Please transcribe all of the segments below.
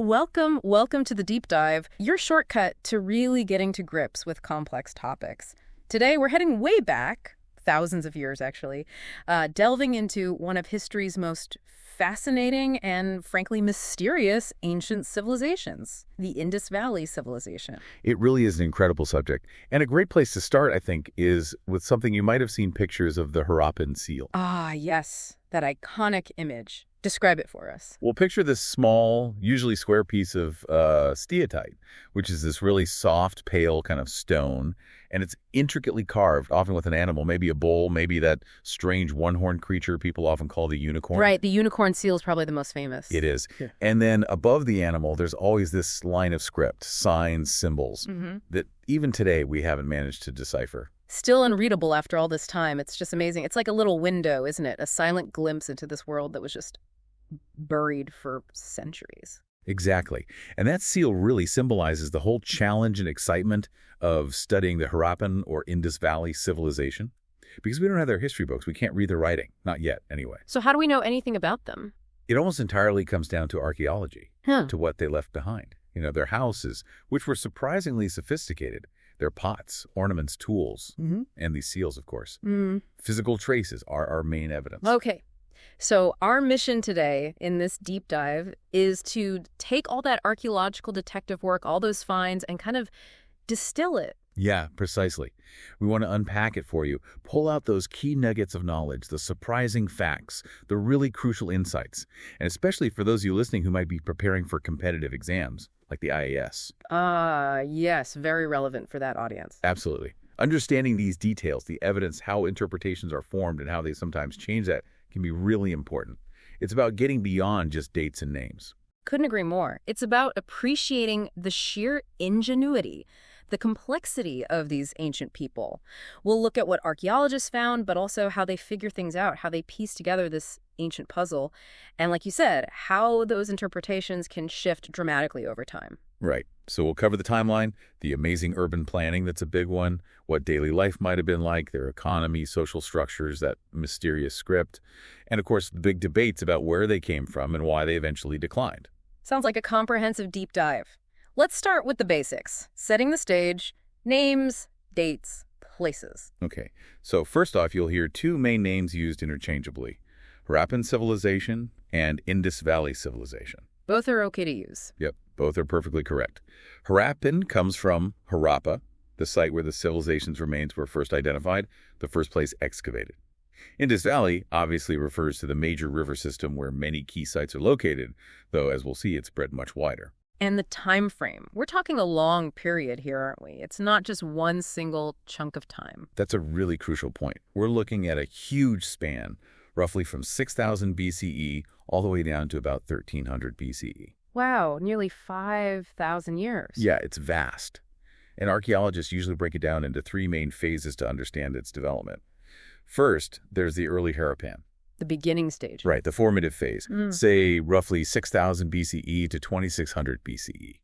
Welcome to the deep dive, your shortcut to really getting to grips with complex topics. Today, we're heading way back, thousands of years actually, delving into one of history's most fascinating and frankly mysterious ancient civilizations, the Indus Valley Civilization. It really is an incredible subject. And a great place to start, I think, is with something you might have seen pictures of the Harappan seal. Ah, yes, that iconic image. Describe it for us. Well, picture this small, usually square piece of steatite, which is this really soft, pale kind of stone, and it's intricately carved, often with an animal, maybe a bull, maybe that strange one-horned creature people often call the unicorn. Right, the unicorn seal is probably the most famous. It is. Yeah. And then above the animal, there's always this line of script, signs, symbols, that even today we haven't managed to decipher. Still unreadable after all this time. It's just amazing. It's like a little window, isn't it? A silent glimpse into this world that was just buried for centuries. Exactly. And that seal really symbolizes the whole challenge and excitement of studying the Harappan or Indus Valley Civilization. Because we don't have their history books. We can't read their writing. Not yet, anyway. So how do we know anything about them? It almost entirely comes down to archaeology, Huh. to what they left behind. You know, their houses, which were surprisingly sophisticated. Their pots, ornaments, tools, and these seals, of course. Physical traces are our main evidence. Okay. So our mission today in this deep dive is to take all that archaeological detective work, all those finds, and kind of distill it. Yeah, precisely. We want to unpack it for you, pull out those key nuggets of knowledge, the surprising facts, the really crucial insights, and especially for those of you listening who might be preparing for competitive exams, like the IAS. Yes, very relevant for that audience. Absolutely. Understanding these details, the evidence, how interpretations are formed, and how they sometimes change that can be really important. It's about getting beyond just dates and names. Couldn't agree more. It's about appreciating the sheer ingenuity, the complexity of these ancient people. We'll look at what archaeologists found, but also how they figure things out, how they piece together this ancient puzzle, and like you said, how those interpretations can shift dramatically over time. Right. So we'll cover the timeline, the amazing urban planning that's a big one, what daily life might have been like, their economy, social structures, that mysterious script, and of course the big debates about where they came from and why they eventually declined. Sounds like a comprehensive deep dive. Let's start with the basics, setting the stage, names, dates, places. Okay, so first off, you'll hear two main names used interchangeably, Harappan Civilization and Indus Valley Civilization. Both are okay to use. Yep, both are perfectly correct. Harappan comes from Harappa, the site where the civilization's remains were first identified, the first place excavated. Indus Valley obviously refers to the major river system where many key sites are located, though as we'll see, it's spread much wider. And the time frame. We're talking a long period here, aren't we? It's not just one single chunk of time. That's a really crucial point. We're looking at a huge span, roughly from 6000 BCE all the way down to about 1300 BCE. Wow, nearly 5,000 years. Yeah, it's vast. And archaeologists usually break it down into three main phases to understand its development. First, there's the early Harappan. The beginning stage. Right, the formative phase, say roughly 6000 BCE to 2600 BCE.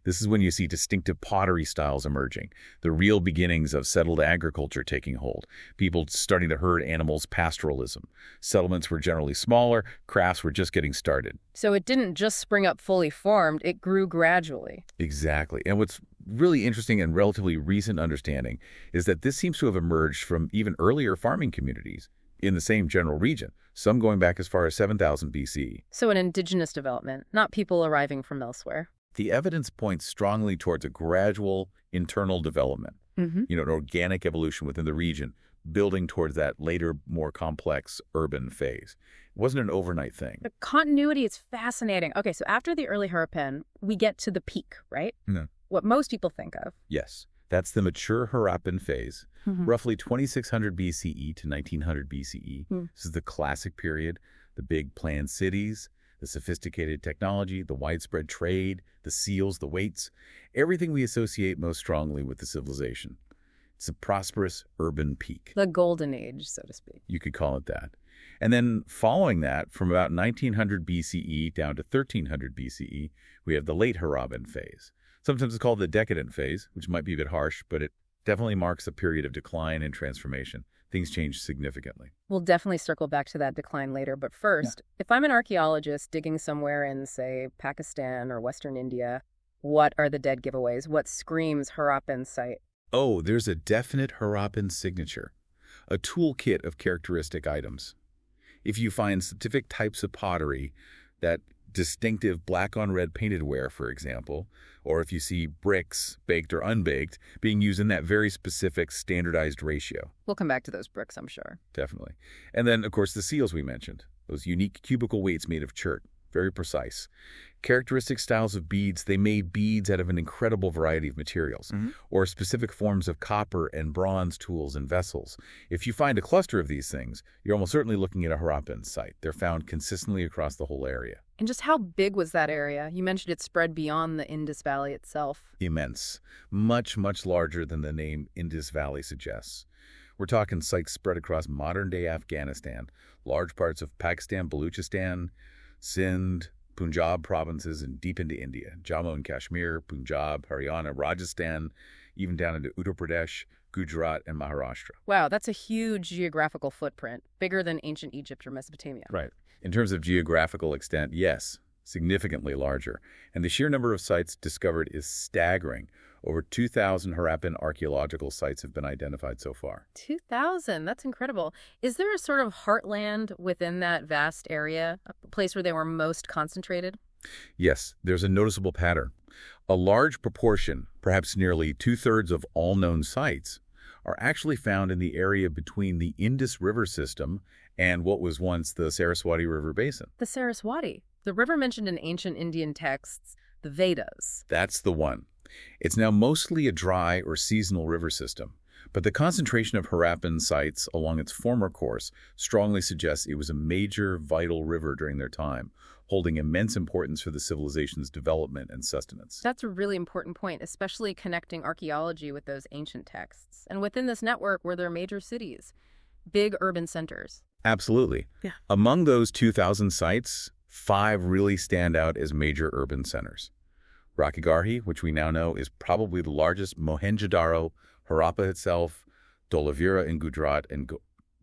This is when you see distinctive pottery styles emerging, the real beginnings of settled agriculture taking hold, people starting to herd animals, pastoralism. Settlements were generally smaller, crafts were just getting started. So it didn't just spring up fully formed, it grew gradually. Exactly. And what's really interesting and relatively recent understanding is that this seems to have emerged from even earlier farming communities in the same general region, some going back as far as 7000 BCE. So an indigenous development, not people arriving from elsewhere. The evidence points strongly towards a gradual internal development, an organic evolution within the region, building towards that later, more complex urban phase. It wasn't an overnight thing. The continuity is fascinating. Okay, so after the early Harappan, we get to the peak, right? No. What most people think of. Yes, that's the mature Harappan phase, roughly 2600 BCE to 1900 BCE. This is the classic period, the big planned cities, the sophisticated technology, the widespread trade, the seals, the weights, everything we associate most strongly with the civilization. It's a prosperous urban peak. The golden age, so to speak. You could call it that. And then following that, from about 1900 BCE down to 1300 BCE, we have the late Harappan phase. Sometimes it's called the decadent phase, which might be a bit harsh, but it definitely marks a period of decline and transformation. things changed significantly. We'll definitely circle back to that decline later, but first, if I'm an archaeologist digging somewhere in, say, Pakistan or Western India, what are the dead giveaways? What screams Harappan site? Oh, there's a definite Harappan signature, a toolkit of characteristic items. If you find specific types of pottery, that distinctive black-on-red painted ware, for example, or if you see bricks, baked or unbaked, being used in that very specific standardized ratio. We'll come back to those bricks, I'm sure. Definitely. And then, of course, the seals we mentioned, those unique cubical weights made of chert, very precise. Characteristic styles of beads, they made beads out of an incredible variety of materials, or specific forms of copper and bronze tools and vessels. If you find a cluster of these things, you're almost certainly looking at a Harappan site. They're found consistently across the whole area. And just how big was that area? You mentioned it spread beyond the Indus Valley itself. Immense. Much, much larger than the name Indus Valley suggests. We're talking sites spread across modern-day Afghanistan, large parts of Pakistan, Baluchistan, Sindh, Punjab provinces, and deep into India, Jammu and Kashmir, Punjab, Haryana, Rajasthan, even down into Uttar Pradesh, Gujarat, and Maharashtra. Wow, that's a huge geographical footprint, bigger than ancient Egypt or Mesopotamia. Right. In terms of geographical extent, yes, significantly larger. And the sheer number of sites discovered is staggering. Over 2,000 Harappan archaeological sites have been identified so far. 2,000? That's incredible. Is there a sort of heartland within that vast area, a place where they were most concentrated? Yes, there's a noticeable pattern. A large proportion, perhaps nearly 2/3 of all known sites, are actually found in the area between the Indus River system and what was once the Saraswati River Basin. The Saraswati, the river mentioned in ancient Indian texts, the Vedas. That's the one. It's now mostly a dry or seasonal river system, but the concentration of Harappan sites along its former course strongly suggests it was a major, vital river during their time, holding immense importance for the civilization's development and sustenance. That's a really important point, especially connecting archaeology with those ancient texts. And within this network were there major cities, big urban centers. Absolutely. Yeah. Among those 2,000 sites, 5 really stand out as major urban centers. Rakhigarhi, which we now know is probably the largest, Mohenjodaro, Harappa itself, Dholavira in Gujarat, and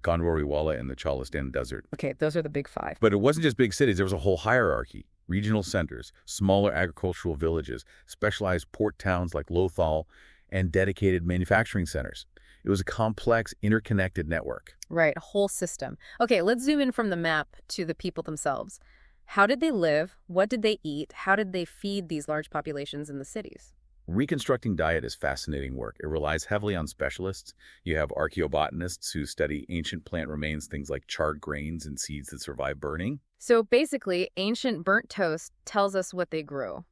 Gondwariwala in the Cholistan Desert. Okay, those are the big 5. But it wasn't just big cities. There was a whole hierarchy. Regional centers, smaller agricultural villages, specialized port towns like Lothal, and dedicated manufacturing centers. It was a complex, interconnected network. Right, a whole system. Okay, let's zoom in from the map to the people themselves. How did they live? What did they eat? How did they feed these large populations in the cities? Reconstructing diet is fascinating work. It relies heavily on specialists. You have archaeobotanists who study ancient plant remains, things like charred grains and seeds that survive burning. So basically, ancient burnt toast tells us what they grew.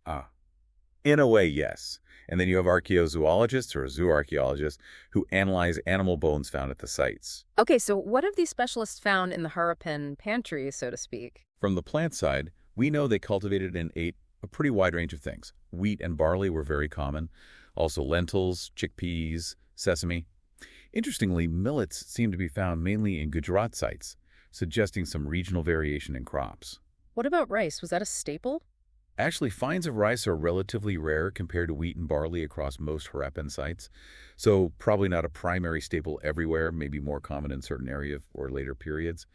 In a way, yes. And then you have archaeozoologists or zooarchaeologists who analyze animal bones found at the sites. Okay, so what have these specialists found in the Harappan pantry, so to speak? From the plant side, we know they cultivated and ate a pretty wide range of things. Wheat and barley were very common. Also lentils, chickpeas, sesame. Interestingly, millets seem to be found mainly in Gujarat sites, suggesting some regional variation in crops. What about rice? Was that a staple? Actually, finds of rice are relatively rare compared to wheat and barley across most Harappan sites, so probably not a primary staple everywhere, maybe more common in certain areas or later periods.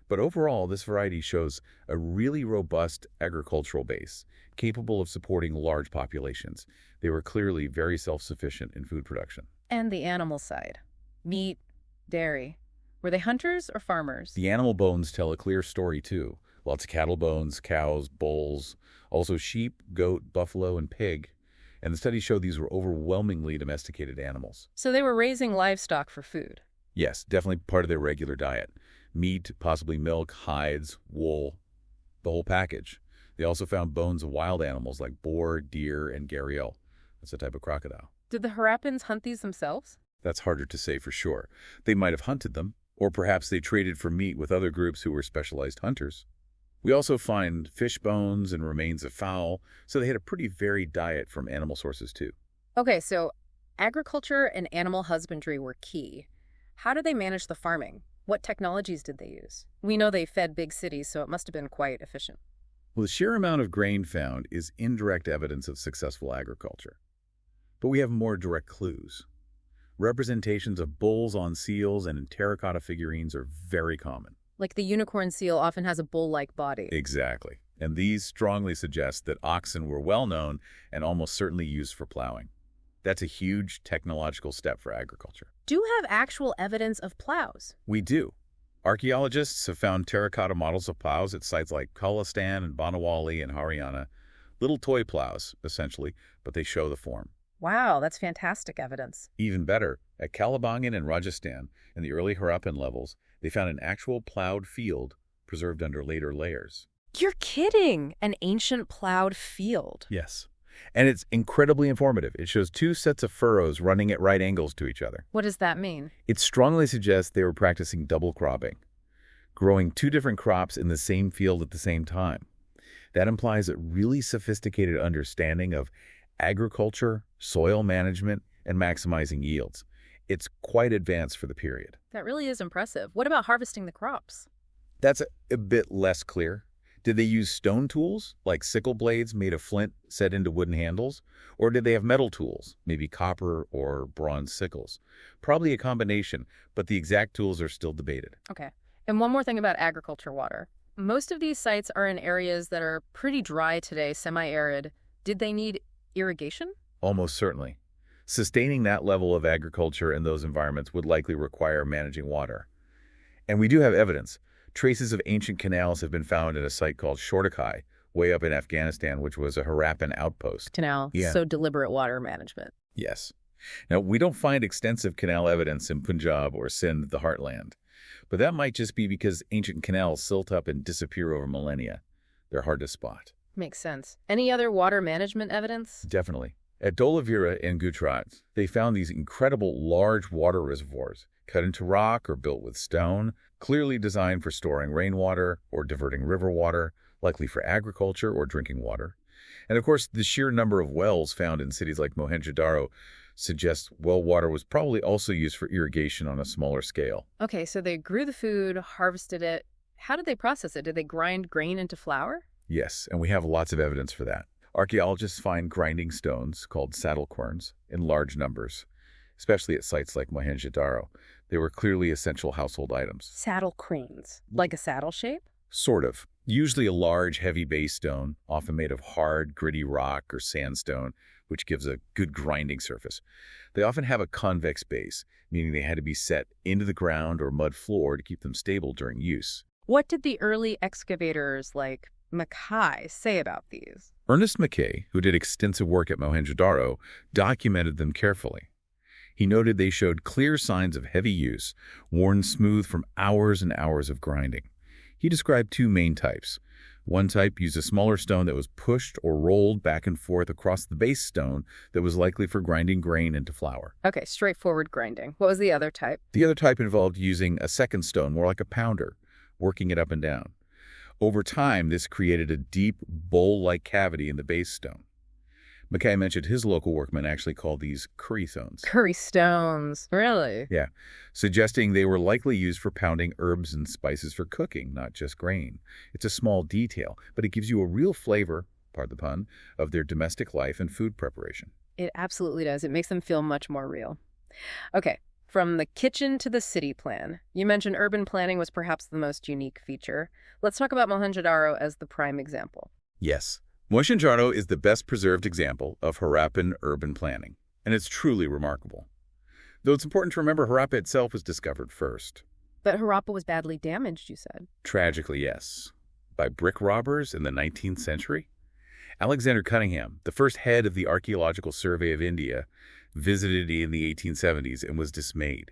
But overall, this variety shows a really robust agricultural base, capable of supporting large populations. They were clearly very self-sufficient in food production. And the animal side. Meat, dairy. Were they hunters or farmers? The animal bones tell a clear story, too. Lots of cattle bones, cows, bulls, also sheep, goat, buffalo, and pig. And the studies showed these were overwhelmingly domesticated animals. So they were raising livestock for food? Yes, definitely part of their regular diet. Meat, possibly milk, hides, wool, the whole package. They also found bones of wild animals like boar, deer, and gharial. That's a type of crocodile. Did the Harappans hunt these themselves? That's harder to say for sure. They might have hunted them, or perhaps they traded for meat with other groups who were specialized hunters. We also find fish bones and remains of fowl, so they had a pretty varied diet from animal sources too. Okay, so agriculture and animal husbandry were key. How did they manage the farming? What technologies did they use? We know they fed big cities, so it must have been quite efficient. Well, the sheer amount of grain found is indirect evidence of successful agriculture. But we have more direct clues. Representations of bulls on seals and in terracotta figurines are very common. Like the unicorn seal often has a bull-like body. Exactly. And these strongly suggest that oxen were well known and almost certainly used for plowing. That's a huge technological step for agriculture. Do you have actual evidence of plows? We do. Archaeologists have found terracotta models of plows at sites like Khalistan and Banawali in Haryana. Little toy plows, essentially, but they show the form. Wow, that's fantastic evidence. Even better, at Kalibangan in Rajasthan, in the early Harappan levels, they found an actual plowed field preserved under later layers. You're kidding! An ancient plowed field. Yes. And it's incredibly informative. It shows two sets of furrows running at right angles to each other. What does that mean? It strongly suggests they were practicing double cropping, growing two different crops in the same field at the same time. That implies a really sophisticated understanding of agriculture, soil management, and maximizing yields. It's quite advanced for the period. That really is impressive. What about harvesting the crops? That's a bit less clear. Did they use stone tools, like sickle blades made of flint set into wooden handles? Or did they have metal tools, maybe copper or bronze sickles? Probably a combination, but the exact tools are still debated. Okay. And one more thing about agriculture water. Most of these sites are in areas that are pretty dry today, semi-arid. Did they need irrigation? Almost certainly. Sustaining that level of agriculture in those environments would likely require managing water. And we do have evidence. Traces of ancient canals have been found at a site called Shortakai, way up in Afghanistan, which was a Harappan outpost. Canal, Yeah. so deliberate water management. Yes. Now, we don't find extensive canal evidence in Punjab or Sindh, the heartland. But that might just be because ancient canals silt up and disappear over millennia. They're hard to spot. Makes sense. Any other water management evidence? Definitely. At Dholavira in Gujarat, they found these incredible large water reservoirs, cut into rock or built with stone, clearly designed for storing rainwater or diverting river water, likely for agriculture or drinking water. And of course, the sheer number of wells found in cities like Mohenjodaro suggests well water was probably also used for irrigation on a smaller scale. Okay, so they grew the food, harvested it. How did they process it? Did they grind grain into flour? Yes, and we have lots of evidence for that. Archaeologists find grinding stones, called saddle querns, in large numbers, especially at sites like Mohenjodaro. They were clearly essential household items. Saddle cranes. Like a saddle shape? Sort of. Usually a large, heavy base stone, often made of hard, gritty rock or sandstone, which gives a good grinding surface. They often have a convex base, meaning they had to be set into the ground or mud floor to keep them stable during use. What did the early excavators like Mackay say about these? Ernest Mackay, who did extensive work at Mohenjodaro, documented them carefully. He noted they showed clear signs of heavy use, worn smooth from hours and hours of grinding. He described two main types. One type used a smaller stone that was pushed or rolled back and forth across the base stone that was likely for grinding grain into flour. Okay, straightforward grinding. What was the other type? The other type involved using a second stone, more like a pounder, working it up and down. Over time, this created a deep, bowl-like cavity in the base stone. Mackay mentioned his local workmen actually called these curry stones. Curry stones. Really? Yeah, suggesting they were likely used for pounding herbs and spices for cooking, not just grain. It's a small detail, but it gives you a real flavor, pardon the pun, of their domestic life and food preparation. It absolutely does. It makes them feel much more real. Okay, from the kitchen to the city plan. You mentioned urban planning was perhaps the most unique feature. Let's talk about Mohenjodaro as the prime example. Yes. Mohenjodaro is the best preserved example of Harappan urban planning, and it's truly remarkable. Though it's important to remember Harappa itself was discovered first. But Harappa was badly damaged, you said. Tragically, yes. By brick robbers in the 19th century. Alexander Cunningham, the first head of the Archaeological Survey of India, visited in the 1870s and was dismayed.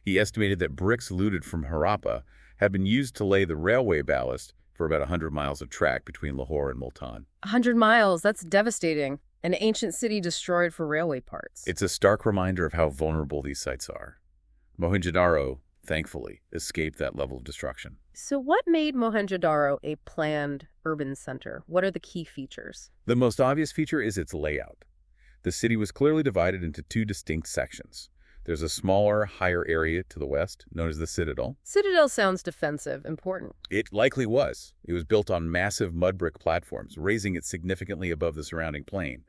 He estimated that bricks looted from Harappa had been used to lay the railway ballast for about 100 miles of track between Lahore and Multan. 100 miles, that's devastating. An ancient city destroyed for railway parts. It's a stark reminder of how vulnerable these sites are. Mohenjodaro, thankfully, escaped that level of destruction. So what made Mohenjodaro a planned urban center? What are the key features? The most obvious feature is its layout. The city was clearly divided into two distinct sections. There's a smaller, higher area to the west, known as the Citadel. Citadel sounds defensive, important. It likely was. It was built on massive mud brick platforms, raising it significantly above the surrounding plain.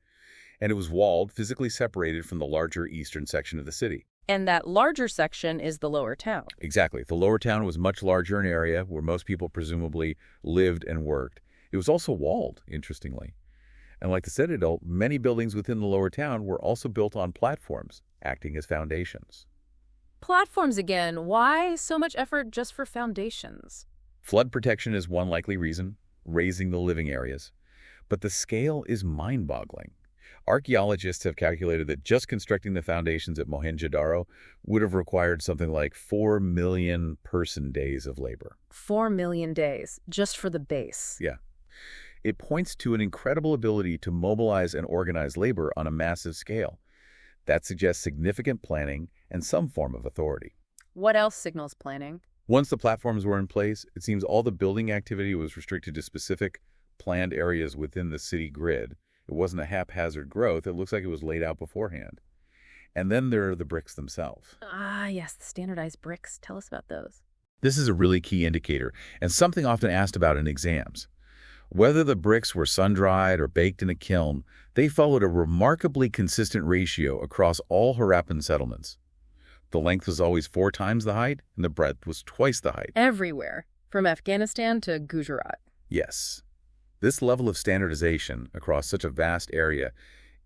And it was walled, physically separated from the larger eastern section of the city. And that larger section is the lower town. Exactly. The lower town was much larger in area where most people presumably lived and worked. It was also walled, interestingly. And like the Citadel, many buildings within the lower town were also built on platforms, acting as foundations. Platforms again. Why so much effort just for foundations? Flood protection is one likely reason, raising the living areas. But the scale is mind-boggling. Archaeologists have calculated that just constructing the foundations at Mohenjodaro would have required something like 4 million person days of labor. 4 million days, just for the base. Yeah. It points to an incredible ability to mobilize and organize labor on a massive scale. That suggests significant planning and some form of authority. What else signals planning? Once the platforms were in place, it seems all the building activity was restricted to specific planned areas within the city grid. It wasn't a haphazard growth. It looks like it was laid out beforehand. And then there are the bricks themselves. Ah, yes, the standardized bricks. Tell us about those. This is a really key indicator, and something often asked about in exams. Whether the bricks were sun-dried or baked in a kiln, they followed a remarkably consistent ratio across all Harappan settlements. The length was always 4 times the height, and the breadth was twice the height. Everywhere, from Afghanistan to Gujarat. Yes. This level of standardization across such a vast area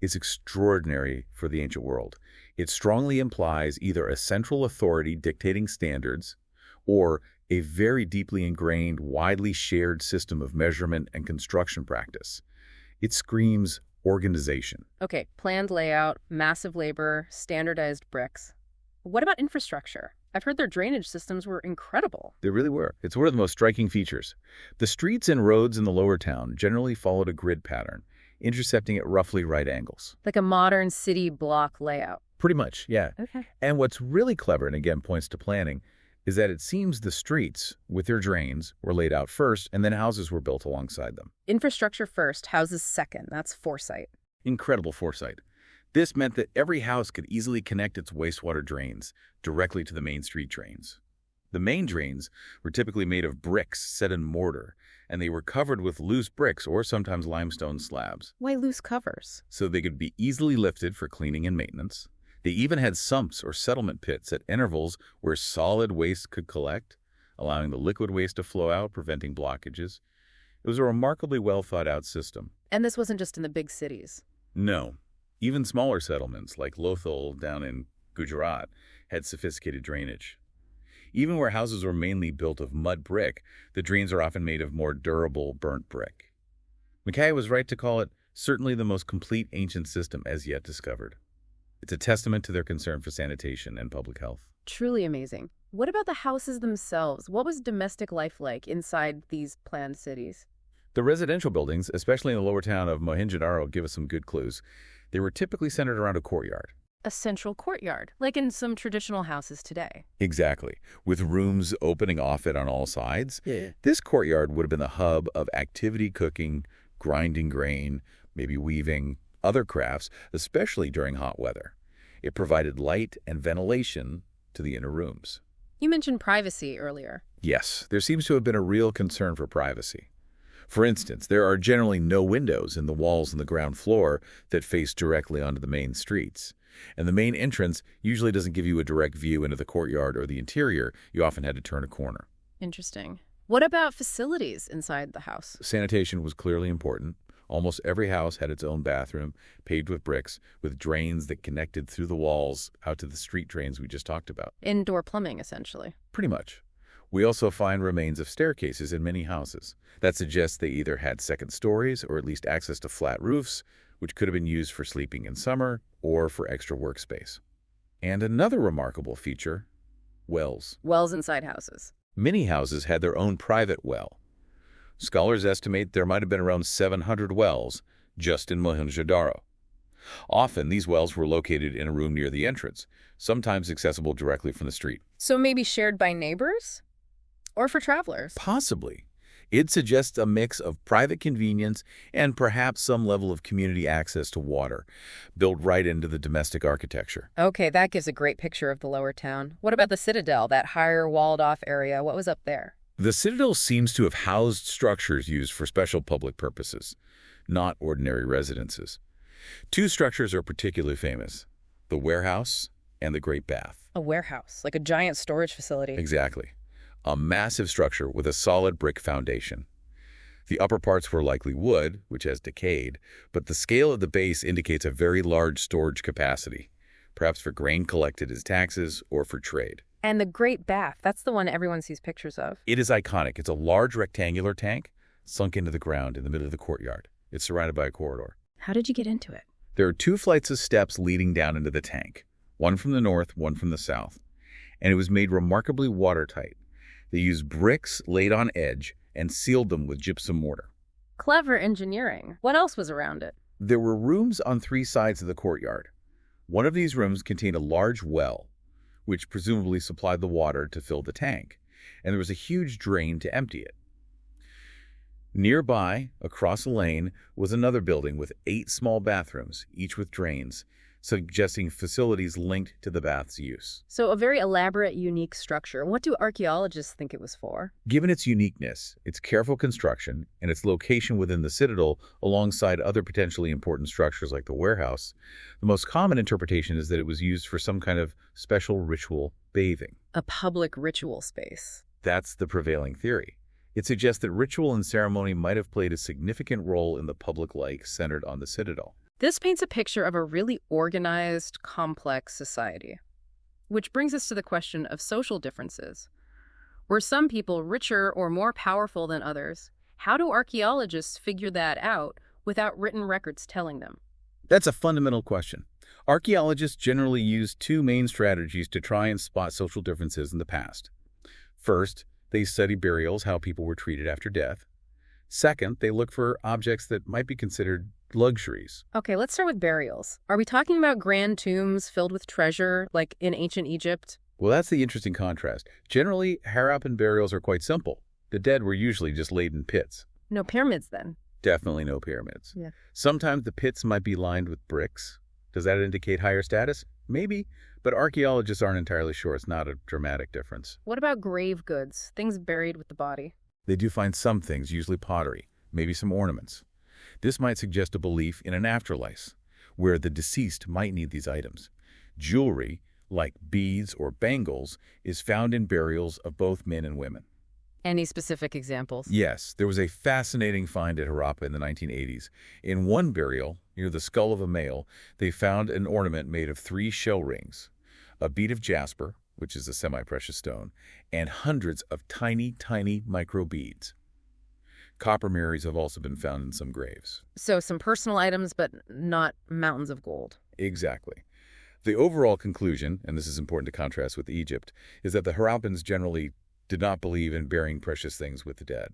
is extraordinary for the ancient world. It strongly implies either a central authority dictating standards or a very deeply ingrained, widely shared system of measurement and construction practice. It screams organization. Okay, planned layout, massive labor, standardized bricks. What about infrastructure? I've heard their drainage systems were incredible. They really were. It's one of the most striking features. The streets and roads in the lower town generally followed a grid pattern, intercepting at roughly right angles. Like a modern city block layout. Pretty much, yeah. Okay. And what's really clever, and again points to planning, is that it seems the streets, with their drains, were laid out first, and then houses were built alongside them. Infrastructure first, houses second. That's foresight. Incredible foresight. This meant that every house could easily connect its wastewater drains directly to the main street drains. The main drains were typically made of bricks set in mortar, and they were covered with loose bricks or sometimes limestone slabs. Why loose covers? So they could be easily lifted for cleaning and maintenance. They even had sumps or settlement pits at intervals where solid waste could collect, allowing the liquid waste to flow out, preventing blockages. It was a remarkably well-thought-out system. And this wasn't just in the big cities. No. Even smaller settlements, like Lothal down in Gujarat, had sophisticated drainage. Even where houses were mainly built of mud brick, the drains are often made of more durable burnt brick. Mackay was right to call it certainly the most complete ancient system as yet discovered. It's a testament to their concern for sanitation and public health. Truly amazing. What about the houses themselves? What was domestic life like inside these planned cities? The residential buildings, especially in the lower town of Mohenjodaro, give us some good clues. They were typically centered around a courtyard. A central courtyard, like in some traditional houses today. Exactly, with rooms opening off it on all sides. Yeah. This courtyard would have been the hub of activity cooking, grinding grain, maybe weaving, other crafts, especially during hot weather. It provided light and ventilation to the inner rooms. You mentioned privacy earlier. Yes, there seems to have been a real concern for privacy. For instance, there are generally no windows in the walls on the ground floor that face directly onto the main streets. And the main entrance usually doesn't give you a direct view into the courtyard or the interior. You often had to turn a corner. Interesting. What about facilities inside the house? Sanitation was clearly important. Almost every house had its own bathroom, paved with bricks, with drains that connected through the walls out to the street drains we just talked about. Indoor plumbing, essentially. Pretty much. We also find remains of staircases in many houses. That suggests they either had second stories or at least access to flat roofs, which could have been used for sleeping in summer or for extra workspace. And another remarkable feature, wells. Wells inside houses. Many houses had their own private well. Scholars estimate there might have been around 700 wells just in Mohenjodaro. Often, these wells were located in a room near the entrance, sometimes accessible directly from the street. So maybe shared by neighbors? Or for travelers? Possibly. It suggests a mix of private convenience and perhaps some level of community access to water, built right into the domestic architecture. Okay, that gives a great picture of the lower town. What about the Citadel, that higher walled-off area? What was up there? The Citadel seems to have housed structures used for special public purposes, not ordinary residences. 2 structures are particularly famous, the warehouse and the Great Bath. A warehouse, like a giant storage facility. Exactly. A massive structure with a solid brick foundation. The upper parts were likely wood, which has decayed, but the scale of the base indicates a very large storage capacity, perhaps for grain collected as taxes or for trade. And the Great Bath, that's the one everyone sees pictures of. It is iconic. It's a large rectangular tank sunk into the ground in the middle of the courtyard. It's surrounded by a corridor. How did you get into it? There are 2 flights of steps leading down into the tank, one from the north, one from the south, and it was made remarkably watertight. They used bricks laid on edge and sealed them with gypsum mortar. Clever engineering. What else was around it? There were rooms on 3 sides of the courtyard. One of these rooms contained a large well, which presumably supplied the water to fill the tank, and there was a huge drain to empty it. Nearby, across a lane, was another building with 8 small bathrooms, each with drains, suggesting facilities linked to the bath's use. So a very elaborate, unique structure. What do archaeologists think it was for? Given its uniqueness, its careful construction, and its location within the citadel alongside other potentially important structures like the warehouse, the most common interpretation is that it was used for some kind of special ritual bathing. A public ritual space. That's the prevailing theory. It suggests that ritual and ceremony might have played a significant role in the public life centered on the citadel. This paints a picture of a really organized, complex society. Which brings us to the question of social differences. Were some people richer or more powerful than others? How do archaeologists figure that out without written records telling them? That's a fundamental question. Archaeologists generally use 2 main strategies to try and spot social differences in the past. First, they study burials, how people were treated after death. Second, they look for objects that might be considered luxuries. Okay, let's start with burials. Are we talking about grand tombs filled with treasure, like in ancient Egypt? Well, that's the interesting contrast. Generally, Harappan burials are quite simple. The dead were usually just laid in pits. No pyramids, then? Definitely no pyramids. Yeah. Sometimes the pits might be lined with bricks. Does that indicate higher status? Maybe, but archaeologists aren't entirely sure. It's not a dramatic difference. What about grave goods, things buried with the body? They do find some things, usually pottery, maybe some ornaments. This might suggest a belief in an afterlife, where the deceased might need these items. Jewelry, like beads or bangles, is found in burials of both men and women. Any specific examples? Yes, there was a fascinating find at Harappa in the 1980s. In one burial, near the skull of a male, they found an ornament made of 3 shell rings, a bead of jasper, which is a semi-precious stone, and hundreds of tiny, tiny micro beads. Copper mirrors have also been found in some graves. So some personal items, but not mountains of gold. Exactly. The overall conclusion, and this is important to contrast with Egypt, is that the Harappans generally did not believe in burying precious things with the dead.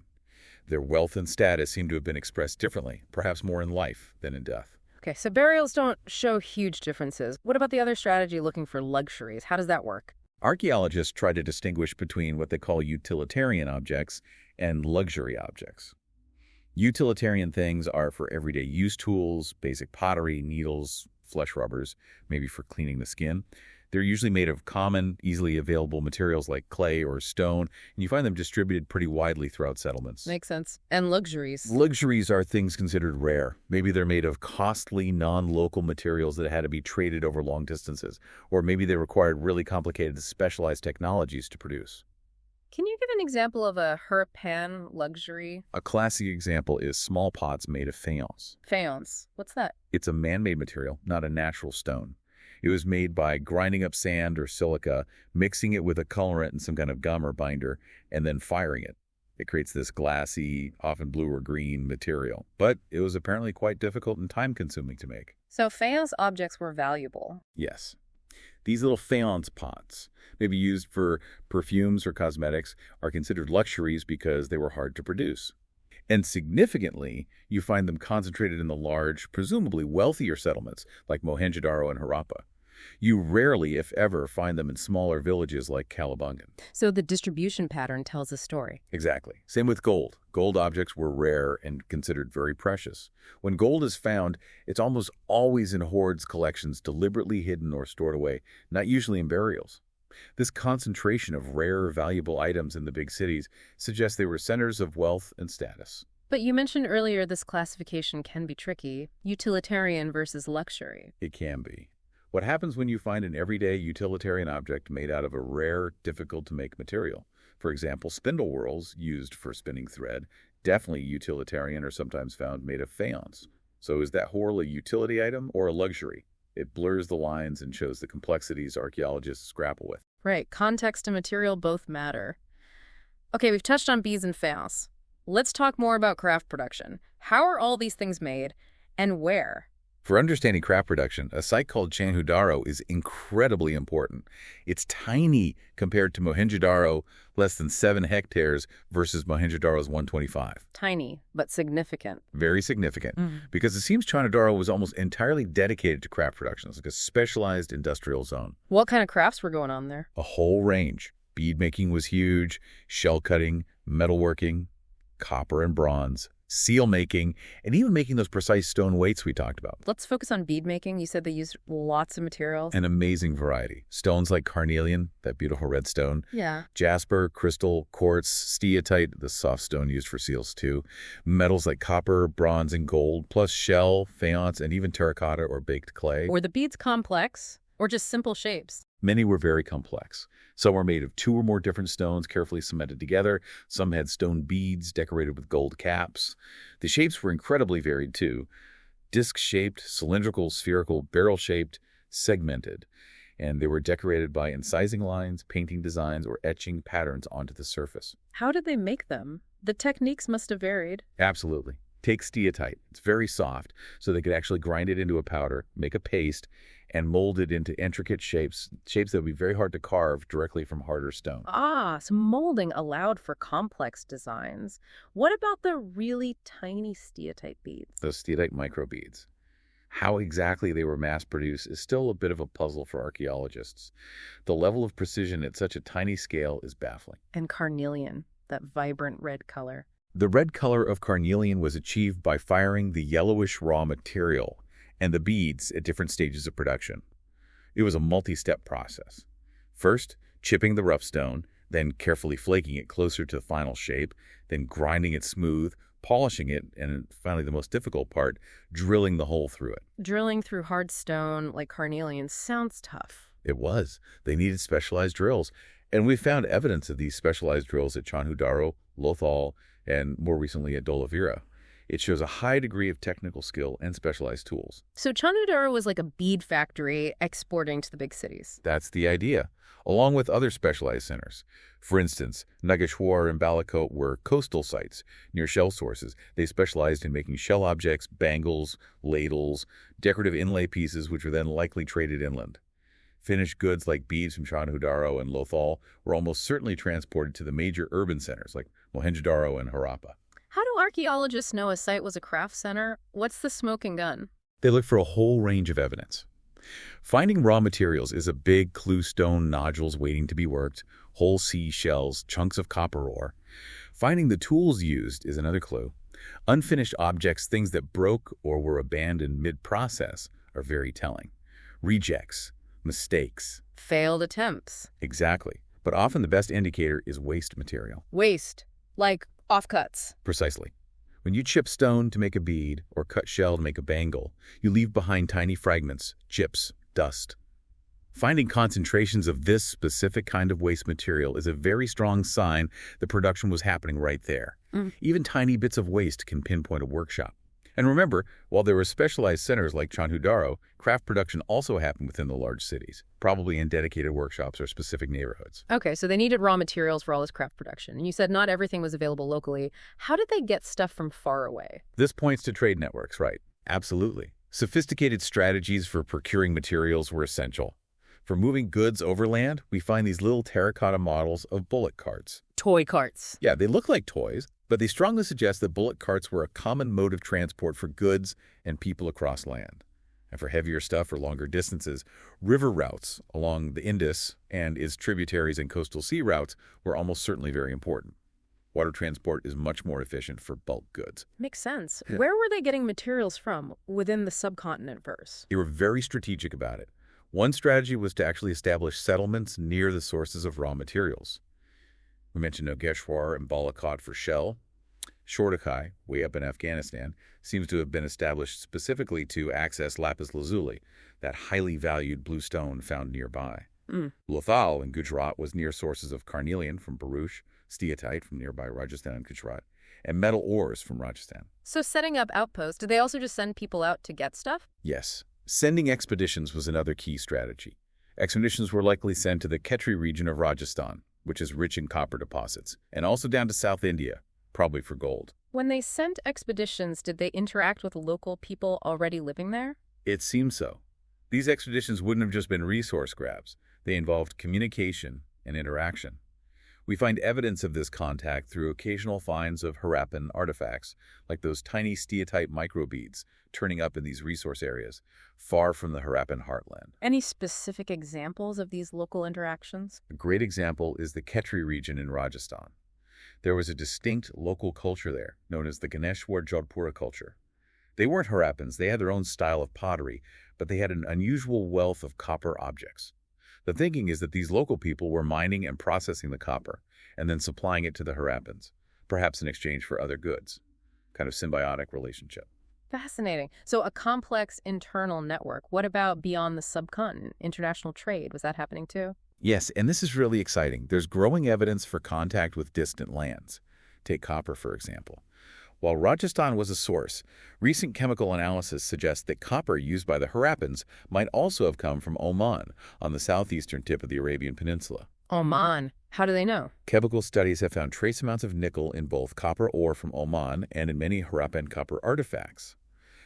Their wealth and status seem to have been expressed differently, perhaps more in life than in death. Okay, so burials don't show huge differences. What about the other strategy, looking for luxuries? How does that work? Archaeologists try to distinguish between what they call utilitarian objects and luxury objects. Utilitarian things are for everyday use tools, basic pottery, needles, flesh rubbers, maybe for cleaning the skin. They're usually made of common, easily available materials like clay or stone, and you find them distributed pretty widely throughout settlements. Makes sense. And luxuries? Luxuries are things considered rare. Maybe they're made of costly, non-local materials that had to be traded over long distances, or maybe they required really complicated, specialized technologies to produce. Can you give an example of a Harappan luxury? A classic example is small pots made of faience. Faience. What's that? It's a man-made material, not a natural stone. It was made by grinding up sand or silica, mixing it with a colorant and some kind of gum or binder, and then firing it. It creates this glassy, often blue or green material. But it was apparently quite difficult and time-consuming to make. So faience objects were valuable. Yes. These little faience pots, maybe used for perfumes or cosmetics, are considered luxuries because they were hard to produce. And significantly, you find them concentrated in the large, presumably wealthier settlements like Mohenjodaro and Harappa. You rarely, if ever, find them in smaller villages like Calabungan. So the distribution pattern tells a story. Exactly. Same with gold. Gold objects were rare and considered very precious. When gold is found, it's almost always in hoards collections, deliberately hidden or stored away, not usually in burials. This concentration of rare, valuable items in the big cities suggests they were centers of wealth and status. But you mentioned earlier this classification can be tricky. Utilitarian versus luxury. It can be. What happens when you find an everyday utilitarian object made out of a rare, difficult-to-make material? For example, spindle whorls used for spinning thread, definitely utilitarian, are sometimes found made of faience. So is that whorl a utility item or a luxury? It blurs the lines and shows the complexities archaeologists grapple with. Right. Context and material both matter. Okay, we've touched on beads and faience. Let's talk more about craft production. How are all these things made, and where? For understanding craft production, a site called Mohenjodaro is incredibly important. It's tiny compared to Mohenjodaro, less than 7 hectares, versus Mohenjodaro's 125. Tiny, but significant. Very significant, because it seems Mohenjodaro was almost entirely dedicated to craft production. It's like a specialized industrial zone. What kind of crafts were going on there? A whole range. Bead making was huge, shell cutting, metalworking, copper and bronze, seal making, and even making those precise stone weights we talked about. Let's focus on bead making. You said they used lots of materials. An amazing variety. Stones like carnelian, that beautiful red stone. Yeah. Jasper, crystal, quartz, steatite, the soft stone used for seals too. Metals like copper, bronze, and gold, plus shell, faience, and even terracotta or baked clay. Were the beads complex or just simple shapes? Many were very complex. Some were made of 2 or more different stones carefully cemented together. Some had stone beads decorated with gold caps. The shapes were incredibly varied, too. Disc-shaped, cylindrical, spherical, barrel-shaped, segmented. And they were decorated by incising lines, painting designs, or etching patterns onto the surface. How did they make them? The techniques must have varied. Absolutely. Take steatite. It's very soft, so they could actually grind it into a powder, make a paste, and mold it into intricate shapes that would be very hard to carve directly from harder stone. Ah, so molding allowed for complex designs. What about the really tiny steatite beads? Those steatite microbeads. How exactly they were mass-produced is still a bit of a puzzle for archaeologists. The level of precision at such a tiny scale is baffling. And carnelian, that vibrant red color. The red color of carnelian was achieved by firing the yellowish raw material and the beads at different stages of production. It was a multi-step process. First, chipping the rough stone, then carefully flaking it closer to the final shape, then grinding it smooth, polishing it, and finally the most difficult part, drilling the hole through it. Drilling through hard stone like carnelian sounds tough. It was. They needed specialized drills, and we found evidence of these specialized drills at Mohenjodaro, Lothal, and more recently at Dolavira. It shows a high degree of technical skill and specialized tools. So Mohenjodaro was like a bead factory exporting to the big cities. That's the idea, along with other specialized centers. For instance, Nageshwar and Balakot were coastal sites near shell sources. They specialized in making shell objects, bangles, ladles, decorative inlay pieces, which were then likely traded inland. Finished goods like beads from Mohenjodaro and Lothal were almost certainly transported to the major urban centers like Mohenjodaro and Harappa. How do archaeologists know a site was a craft center? What's the smoking gun? They look for a whole range of evidence. Finding raw materials is a big clue: stone nodules waiting to be worked, whole sea shells, chunks of copper ore. Finding the tools used is another clue. Unfinished objects, things that broke or were abandoned mid-process, are very telling. Rejects, mistakes. Failed attempts. Exactly. But often the best indicator is waste material. Waste. Like offcuts. Precisely. When you chip stone to make a bead or cut shell to make a bangle, you leave behind tiny fragments, chips, dust. Finding concentrations of this specific kind of waste material is a very strong sign that production was happening right there. Even tiny bits of waste can pinpoint a workshop. And remember, while there were specialized centers like Mohenjodaro, craft production also happened within the large cities, probably in dedicated workshops or specific neighborhoods. Okay, so they needed raw materials for all this craft production. And you said not everything was available locally. How did they get stuff from far away? This points to trade networks, right? Absolutely. Sophisticated strategies for procuring materials were essential. For moving goods overland, we find these little terracotta models of bullock carts. Toy carts. Yeah, they look like toys, but they strongly suggest that bullock carts were a common mode of transport for goods and people across land. And for heavier stuff or longer distances, river routes along the Indus and its tributaries and coastal sea routes were almost certainly very important. Water transport is much more efficient for bulk goods. Makes sense. Yeah. Where were they getting materials from within the subcontinent first? They were very strategic about it. One strategy was to actually establish settlements near the sources of raw materials. We mentioned Nageshwar and Balakot for shell. Shortakai, way up in Afghanistan, seems to have been established specifically to access lapis lazuli, that highly valued blue stone found nearby. Lothal in Gujarat was near sources of carnelian from Bharuch, steatite from nearby Rajasthan and Gujarat, and metal ores from Rajasthan. So setting up outposts, did they also just send people out to get stuff? Yes. Sending expeditions was another key strategy. Expeditions were likely sent to the Khetri region of Rajasthan, which is rich in copper deposits, and also down to South India, probably for gold. When they sent expeditions, did they interact with local people already living there? It seems so. These expeditions wouldn't have just been resource grabs. They involved communication and interaction. We find evidence of this contact through occasional finds of Harappan artifacts, like those tiny steatite microbeads turning up in these resource areas, far from the Harappan heartland. Any specific examples of these local interactions? A great example is the Khetri region in Rajasthan. There was a distinct local culture there, known as the Ganeshwar Jodhpura culture. They weren't Harappans, they had their own style of pottery, but they had an unusual wealth of copper objects. The thinking is that these local people were mining and processing the copper, and then supplying it to the Harappans, perhaps in exchange for other goods. Kind of symbiotic relationship. Fascinating. So a complex internal network. What about beyond the subcontinent? International trade, was that happening too? Yes, and this is really exciting. There's growing evidence for contact with distant lands. Take copper, for example. While Rajasthan was a source, recent chemical analysis suggests that copper used by the Harappans might also have come from Oman, on the southeastern tip of the Arabian Peninsula. Oman. How do they know? Chemical studies have found trace amounts of nickel in both copper ore from Oman and in many Harappan copper artifacts.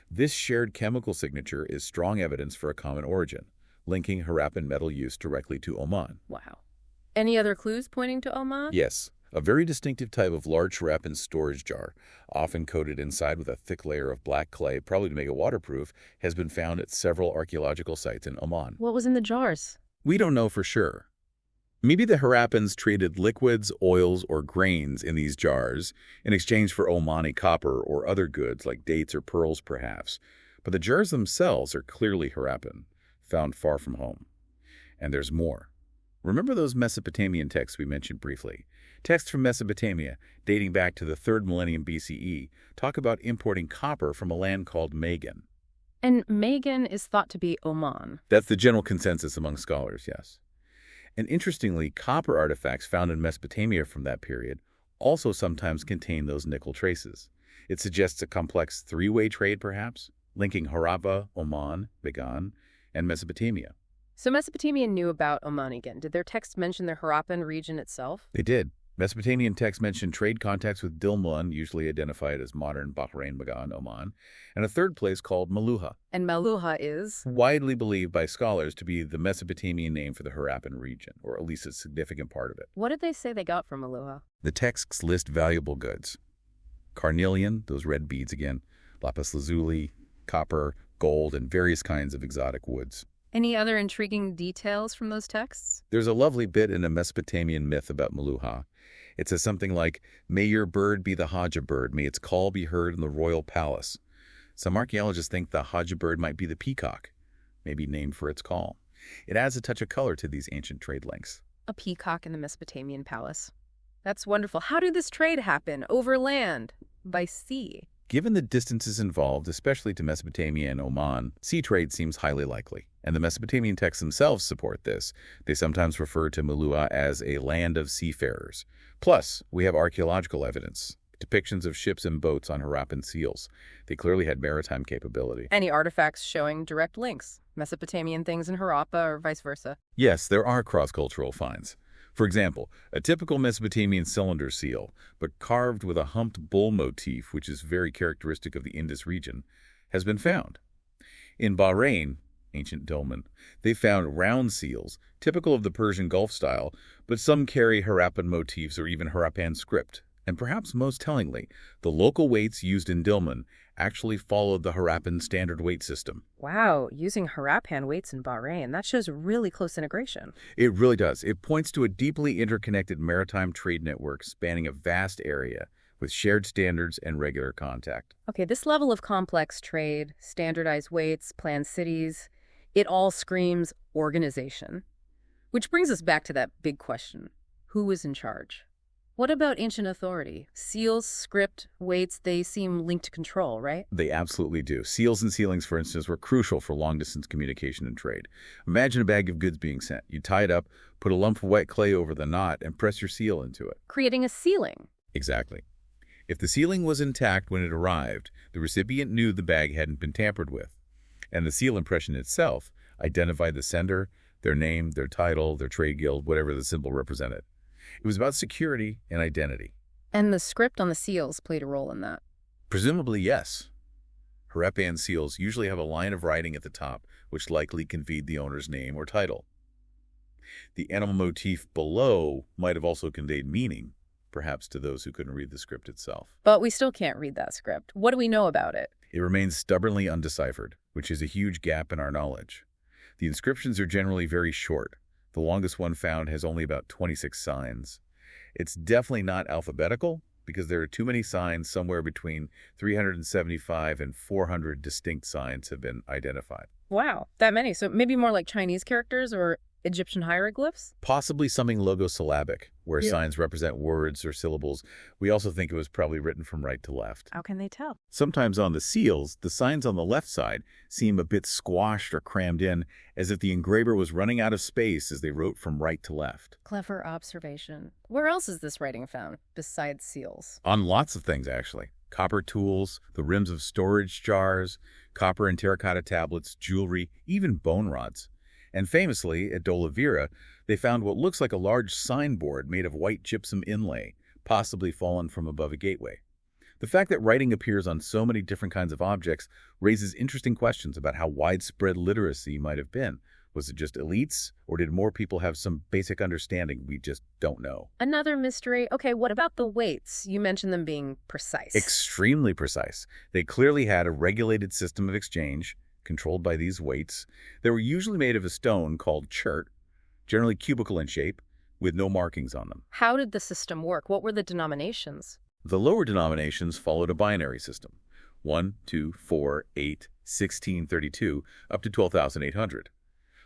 This shared chemical signature is strong evidence for a common origin, linking Harappan metal use directly to Oman. Wow. Any other clues pointing to Oman? Yes. A very distinctive type of large Harappan storage jar, often coated inside with a thick layer of black clay, probably to make it waterproof, has been found at several archaeological sites in Oman. What was in the jars? We don't know for sure. Maybe the Harappans traded liquids, oils, or grains in these jars in exchange for Omani copper or other goods like dates or pearls, perhaps. But the jars themselves are clearly Harappan, found far from home. And there's more. Remember those Mesopotamian texts we mentioned briefly? Texts from Mesopotamia, dating back to the 3rd millennium BCE, talk about importing copper from a land called Magan. And Magan is thought to be Oman. That's the general consensus among scholars, yes. And interestingly, copper artifacts found in Mesopotamia from that period also sometimes contain those nickel traces. It suggests a complex three-way trade, perhaps, linking Harappa, Oman, Magan, and Mesopotamia. So Mesopotamia knew about Omanigan. Did their texts mention the Harappan region itself? They did. Mesopotamian texts mention trade contacts with Dilmun, usually identified as modern Bahrain, Magan, Oman, and a third place called Meluha. And Meluha is? Widely believed by scholars to be the Mesopotamian name for the Harappan region, or at least a significant part of it. What did they say they got from Meluha? The texts list valuable goods. Carnelian, those red beads again, lapis lazuli, copper, gold, and various kinds of exotic woods. Any other intriguing details from those texts? There's a lovely bit in a Mesopotamian myth about Meluha. It says something like, "May your bird be the Haja bird, may its call be heard in the royal palace." Some archaeologists think the Haja bird might be the peacock, maybe named for its call. It adds a touch of color to these ancient trade links. A peacock in the Mesopotamian palace. That's wonderful. How did this trade happen? Over land? By sea? Given the distances involved, especially to Mesopotamia and Oman, sea trade seems highly likely. And the Mesopotamian texts themselves support this. They sometimes refer to Meluha as a land of seafarers. Plus, we have archaeological evidence, depictions of ships and boats on Harappan seals. They clearly had maritime capability. Any artifacts showing direct links? Mesopotamian things in Harappa or vice versa? Yes, there are cross-cultural finds. For example, a typical Mesopotamian cylinder seal, but carved with a humped bull motif, which is very characteristic of the Indus region, has been found. In Bahrain, ancient Dilmun, they found round seals, typical of the Persian Gulf style, but some carry Harappan motifs or even Harappan script. And perhaps most tellingly, the local weights used in Dilmun actually followed the Harappan standard weight system. Wow, using Harappan weights in Bahrain, that shows really close integration. It really does. It points to a deeply interconnected maritime trade network spanning a vast area with shared standards and regular contact. Okay, this level of complex trade, standardized weights, planned cities, it all screams organization. Which brings us back to that big question. Who was in charge? What about ancient authority? Seals, script, weights, they seem linked to control, right? They absolutely do. Seals and sealings, for instance, were crucial for long-distance communication and trade. Imagine a bag of goods being sent. You tie it up, put a lump of wet clay over the knot, and press your seal into it. Creating a sealing. Exactly. If the sealing was intact when it arrived, the recipient knew the bag hadn't been tampered with. And the seal impression itself identified the sender, their name, their title, their trade guild, whatever the symbol represented. It was about security and identity. And the script on the seals played a role in that. Presumably, yes. Harappan seals usually have a line of writing at the top, which likely conveyed the owner's name or title. The animal motif below might have also conveyed meaning, perhaps to those who couldn't read the script itself. But we still can't read that script. What do we know about it? It remains stubbornly undeciphered, which is a huge gap in our knowledge. The inscriptions are generally very short. The longest one found has only about 26 signs. It's definitely not alphabetical because there are too many signs. Somewhere between 375 and 400 distinct signs have been identified. Wow, that many. So maybe more like Chinese characters or Egyptian hieroglyphs? Possibly something logosyllabic, where signs represent words or syllables. We also think it was probably written from right to left. How can they tell? Sometimes on the seals, the signs on the left side seem a bit squashed or crammed in, as if the engraver was running out of space as they wrote from right to left. Clever observation. Where else is this writing found, besides seals? On lots of things, actually. Copper tools, the rims of storage jars, copper and terracotta tablets, jewelry, even bone rods. And famously, at Dolavira, they found what looks like a large signboard made of white gypsum inlay, possibly fallen from above a gateway. The fact that writing appears on so many different kinds of objects raises interesting questions about how widespread literacy might have been. Was it just elites, or did more people have some basic understanding we just don't know? Another mystery. Okay, what about the weights? You mentioned them being precise. Extremely precise. They clearly had a regulated system of exchange, controlled by these weights. They were usually made of a stone called chert, generally cubical in shape, with no markings on them. How did the system work? What were the denominations? The lower denominations followed a binary system, 1, 2, 4, 8, 16, 32, up to 12,800.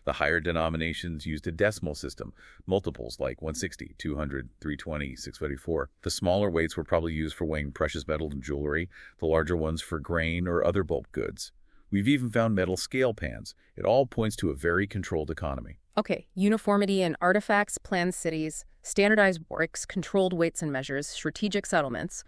The higher denominations used a decimal system, multiples like 160, 200, 320, 644. The smaller weights were probably used for weighing precious metals and jewelry, the larger ones for grain or other bulk goods. We've even found metal scale pans. It all points to a very controlled economy. Okay, uniformity in artifacts, planned cities, standardized bricks, controlled weights and measures, strategic settlements.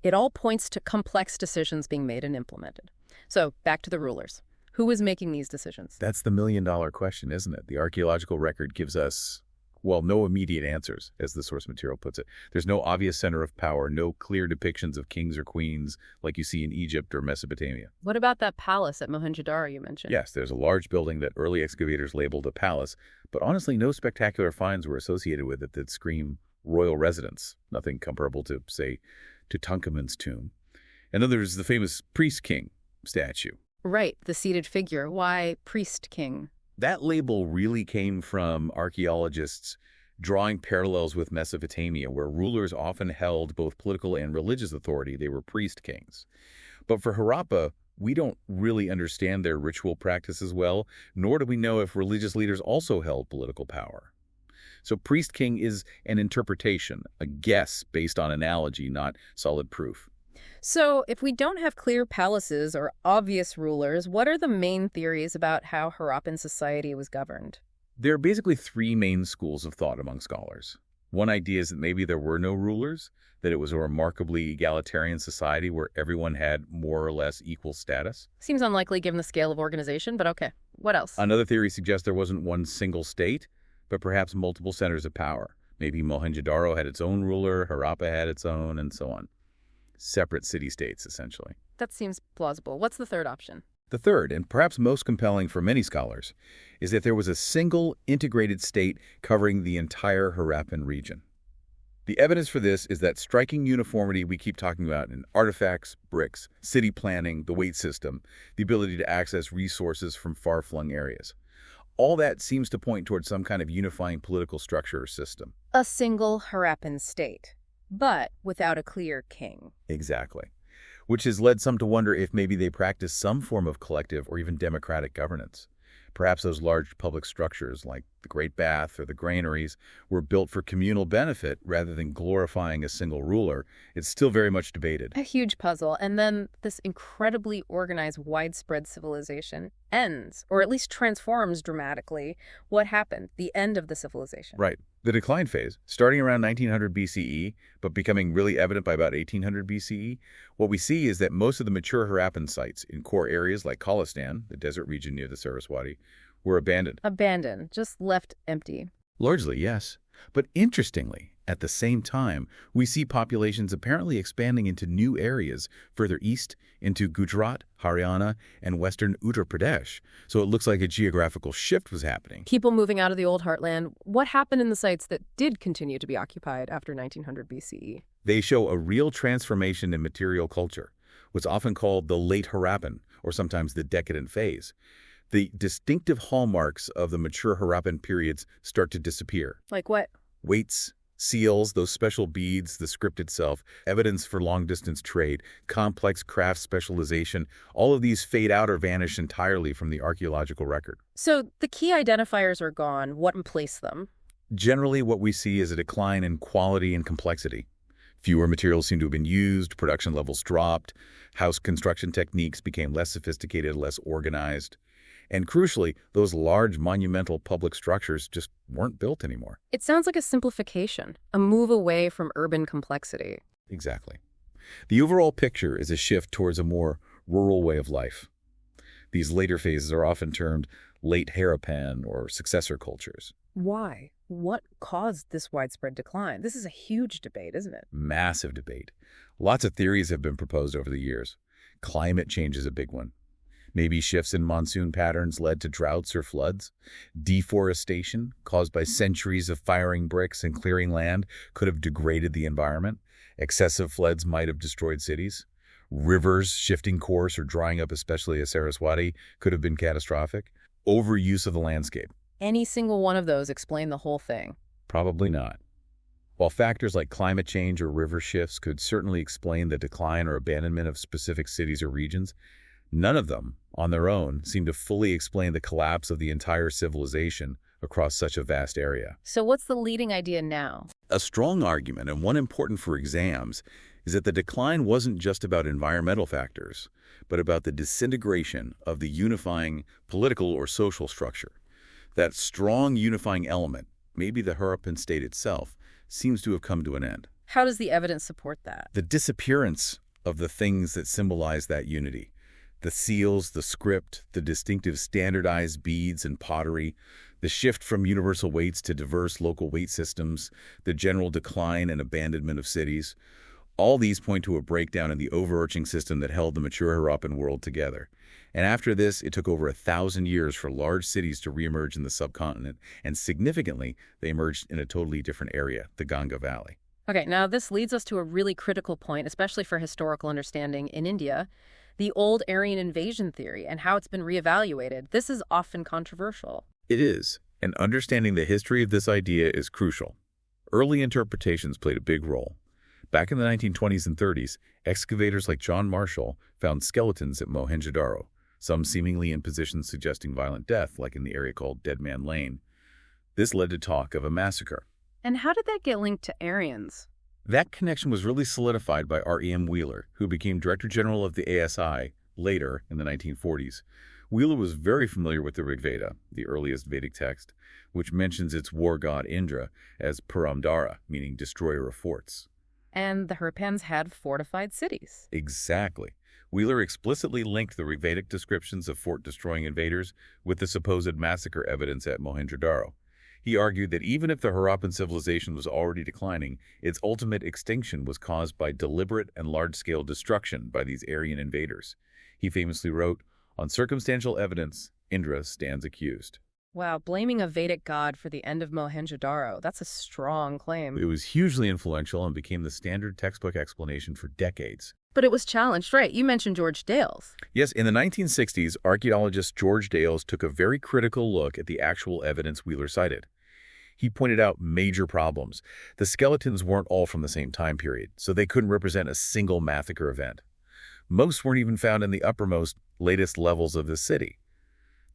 It all points to complex decisions being made and implemented. So, back to the rulers. Who was making these decisions? That's the million-dollar question, isn't it? The archaeological record gives us, well, no immediate answers, as the source material puts it. There's no obvious center of power, no clear depictions of kings or queens like you see in Egypt or Mesopotamia. What about that palace at Mohenjodaro you mentioned? Yes, there's a large building that early excavators labeled a palace, but honestly, no spectacular finds were associated with it that scream royal residence. Nothing comparable to, say, Tutankhamun's tomb. And then there's the famous priest king statue. Right, the seated figure. Why priest king? That label really came from archaeologists drawing parallels with Mesopotamia, where rulers often held both political and religious authority. They were priest kings. But for Harappa, we don't really understand their ritual practices well, nor do we know if religious leaders also held political power. So priest king is an interpretation, a guess based on analogy, not solid proof. So, if we don't have clear palaces or obvious rulers, what are the main theories about how Harappan society was governed? There are basically three main schools of thought among scholars. One idea is that maybe there were no rulers, that it was a remarkably egalitarian society where everyone had more or less equal status. Seems unlikely given the scale of organization, but okay. What else? Another theory suggests there wasn't one single state, but perhaps multiple centers of power. Maybe Mohenjodaro had its own ruler, Harappa had its own, and so on. Separate city-states, essentially. That seems plausible. What's the third option? The third, and perhaps most compelling for many scholars, is that there was a single integrated state covering the entire Harappan region. The evidence for this is that striking uniformity we keep talking about in artifacts, bricks, city planning, the weight system, the ability to access resources from far-flung areas. All that seems to point towards some kind of unifying political structure or system. A single Harappan state, but without a clear king. Exactly. Which has led some to wonder if maybe they practiced some form of collective or even democratic governance. Perhaps those large public structures like the Great Bath or the granaries were built for communal benefit rather than glorifying a single ruler. It's still very much debated. A huge puzzle. And then this incredibly organized, widespread civilization ends, or at least transforms dramatically. What happened? The end of the civilization. Right. The decline phase, starting around 1900 BCE, but becoming really evident by about 1800 BCE, what we see is that most of the mature Harappan sites in core areas like Khalistan, the desert region near the Saraswati, were abandoned. Abandoned, just left empty. Largely, yes. But interestingly, at the same time, we see populations apparently expanding into new areas further east into Gujarat, Haryana, and western Uttar Pradesh. So it looks like a geographical shift was happening. People moving out of the old heartland. What happened in the sites that did continue to be occupied after 1900 BCE? They show a real transformation in material culture, what's often called the late Harappan, or sometimes the decadent phase. The distinctive hallmarks of the mature Harappan periods start to disappear. Like what? Weights, seals, those special beads, the script itself, evidence for long-distance trade, complex craft specialization, all of these fade out or vanish entirely from the archaeological record. So the key identifiers are gone. What replaced them? Generally, what we see is a decline in quality and complexity. Fewer materials seem to have been used, production levels dropped, house construction techniques became less sophisticated, less organized. And crucially, those large monumental public structures just weren't built anymore. It sounds like a simplification, a move away from urban complexity. Exactly. The overall picture is a shift towards a more rural way of life. These later phases are often termed late Harappan or successor cultures. Why? What caused this widespread decline? This is a huge debate, isn't it? Massive debate. Lots of theories have been proposed over the years. Climate change is a big one. Maybe shifts in monsoon patterns led to droughts or floods. Deforestation, caused by centuries of firing bricks and clearing land, could have degraded the environment. Excessive floods might have destroyed cities. Rivers shifting course or drying up, especially a Saraswati, could have been catastrophic. Overuse of the landscape. Any single one of those explain the whole thing? Probably not. While factors like climate change or river shifts could certainly explain the decline or abandonment of specific cities or regions, none of them, on their own, seem to fully explain the collapse of the entire civilization across such a vast area. So what's the leading idea now? A strong argument, and one important for exams, is that the decline wasn't just about environmental factors, but about the disintegration of the unifying political or social structure. That strong unifying element, maybe the Harappan state itself, seems to have come to an end. How does the evidence support that? The disappearance of the things that symbolize that unity. The seals, the script, the distinctive standardized beads and pottery, the shift from universal weights to diverse local weight systems, the general decline and abandonment of cities. All these point to a breakdown in the overarching system that held the mature Harappan world together. And after this, it took over 1,000 years for large cities to reemerge in the subcontinent, and significantly, they emerged in a totally different area, the Ganga Valley. Okay, now this leads us to a really critical point, especially for historical understanding in India. The old Aryan invasion theory and how it's been reevaluated. This is often controversial. It is, and understanding the history of this idea is crucial. Early interpretations played a big role. Back in the 1920s and 30s, excavators like John Marshall found skeletons at Mohenjodaro, some seemingly in positions suggesting violent death, like in the area called Dead Man Lane. This led to talk of a massacre. And how did that get linked to Aryans? That connection was really solidified by R.E.M. Wheeler, who became Director General of the ASI later in the 1940s. Wheeler was very familiar with the Rig Veda, the earliest Vedic text, which mentions its war god Indra as Puramdara, meaning destroyer of forts. And the Harappans had fortified cities. Exactly. Wheeler explicitly linked the Rigvedic descriptions of fort-destroying invaders with the supposed massacre evidence at Mohenjodaro. He argued that even if the Harappan civilization was already declining, its ultimate extinction was caused by deliberate and large-scale destruction by these Aryan invaders. He famously wrote, "On circumstantial evidence, Indra stands accused." Wow, blaming a Vedic god for the end of Mohenjo-daro. That's a strong claim. It was hugely influential and became the standard textbook explanation for decades. But it was challenged, right? You mentioned George Dales. Yes, in the 1960s, archaeologist George Dales took a very critical look at the actual evidence Wheeler cited. He pointed out major problems. The skeletons weren't all from the same time period, so they couldn't represent a single massacre event. Most weren't even found in the uppermost, latest levels of the city.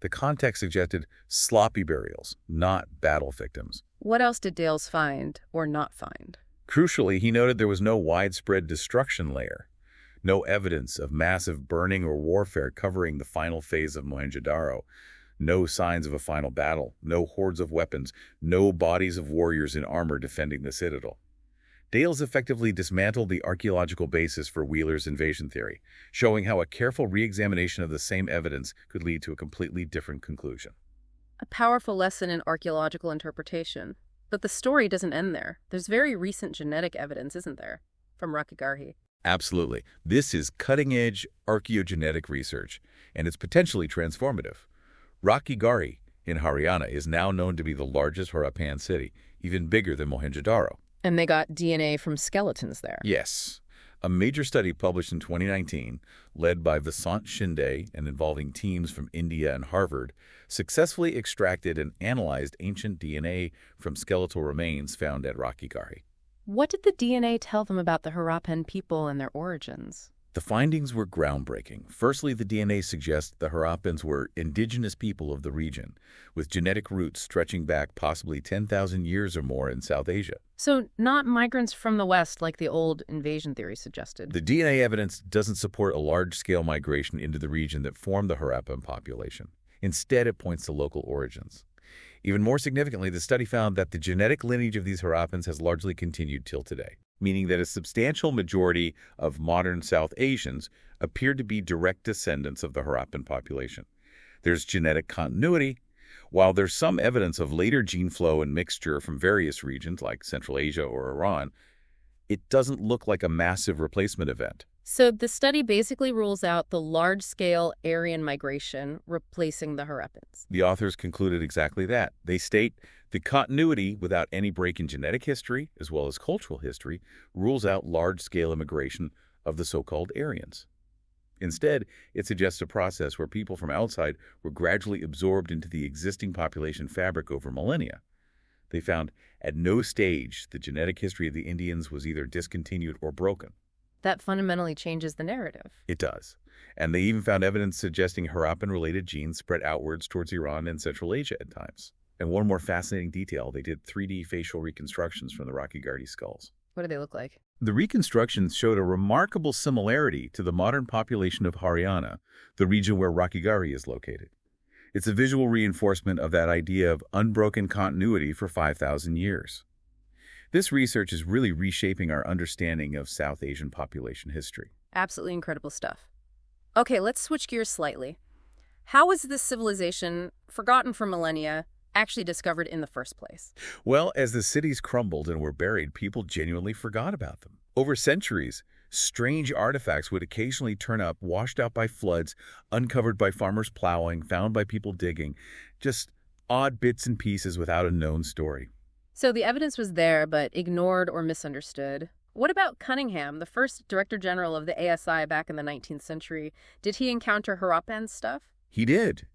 The context suggested sloppy burials, not battle victims. What else did Dales find or not find? Crucially, he noted there was no widespread destruction layer, no evidence of massive burning or warfare covering the final phase of Mohenjodaro, no signs of a final battle, no hordes of weapons, no bodies of warriors in armor defending the citadel. Dales effectively dismantled the archaeological basis for Wheeler's invasion theory, showing how a careful re-examination of the same evidence could lead to a completely different conclusion. A powerful lesson in archaeological interpretation. But the story doesn't end there. There's very recent genetic evidence, isn't there, from Rakhigarhi? Absolutely. This is cutting-edge archaeogenetic research, and it's potentially transformative. Rakhigarhi in Haryana is now known to be the largest Harappan city, even bigger than Mohenjodaro. And they got DNA from skeletons there. Yes. A major study published in 2019, led by Vasant Shinde and involving teams from India and Harvard, successfully extracted and analyzed ancient DNA from skeletal remains found at Rakhigarhi. What did the DNA tell them about the Harappan people and their origins? The findings were groundbreaking. Firstly, the DNA suggests the Harappans were indigenous people of the region, with genetic roots stretching back possibly 10,000 years or more in South Asia. So not migrants from the West like the old invasion theory suggested. The DNA evidence doesn't support a large-scale migration into the region that formed the Harappan population. Instead, it points to local origins. Even more significantly, the study found that the genetic lineage of these Harappans has largely continued till today, meaning that a substantial majority of modern South Asians appear to be direct descendants of the Harappan population. There's genetic continuity, while there's some evidence of later gene flow and mixture from various regions like Central Asia or Iran. It doesn't look like a massive replacement event. So the study basically rules out the large-scale Aryan migration replacing the Harappans. The authors concluded exactly that. They state the continuity without any break in genetic history, as well as cultural history, rules out large-scale immigration of the so-called Aryans. Instead, it suggests a process where people from outside were gradually absorbed into the existing population fabric over millennia. They found at no stage the genetic history of the Indians was either discontinued or broken. That fundamentally changes the narrative. It does. And they even found evidence suggesting Harappan-related genes spread outwards towards Iran and Central Asia at times. And one more fascinating detail, they did 3D facial reconstructions from the Rakhigarhi skulls. What do they look like? The reconstructions showed a remarkable similarity to the modern population of Haryana, the region where Rakhigarhi is located. It's a visual reinforcement of that idea of unbroken continuity for 5,000 years. This research is really reshaping our understanding of South Asian population history. Absolutely incredible stuff. Okay, let's switch gears slightly. How was this civilization, forgotten for millennia, actually discovered in the first place? Well, as the cities crumbled and were buried, people genuinely forgot about them. Over centuries, strange artifacts would occasionally turn up, washed out by floods, uncovered by farmers plowing, found by people digging, just odd bits and pieces without a known story. So the evidence was there, but ignored or misunderstood. What about Cunningham, the first Director General of the ASI back in the 19th century? Did he encounter Harappan stuff? He did.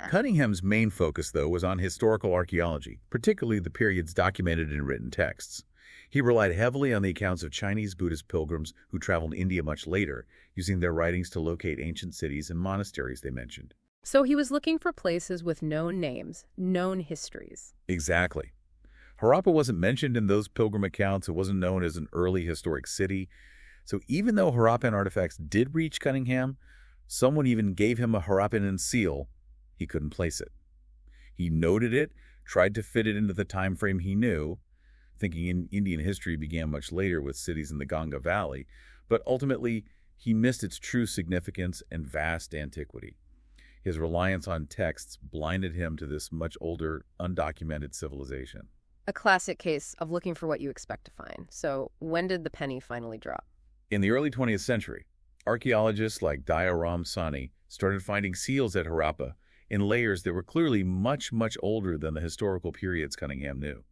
Cunningham's main focus, though, was on historical archaeology, particularly the periods documented in written texts. He relied heavily on the accounts of Chinese Buddhist pilgrims who traveled India much later, using their writings to locate ancient cities and monasteries they mentioned. So he was looking for places with known names, known histories. Exactly. Harappa wasn't mentioned in those pilgrim accounts. It wasn't known as an early historic city. So even though Harappan artifacts did reach Cunningham, someone even gave him a Harappan seal, he couldn't place it. He noted it, tried to fit it into the time frame he knew, thinking Indian history began much later with cities in the Ganga Valley, but ultimately he missed its true significance and vast antiquity. His reliance on texts blinded him to this much older, undocumented civilization. A classic case of looking for what you expect to find. So when did the penny finally drop? In the early 20th century, archaeologists like Dayaram Sani started finding seals at Harappa in layers that were clearly much, much older than the historical periods Cunningham knew.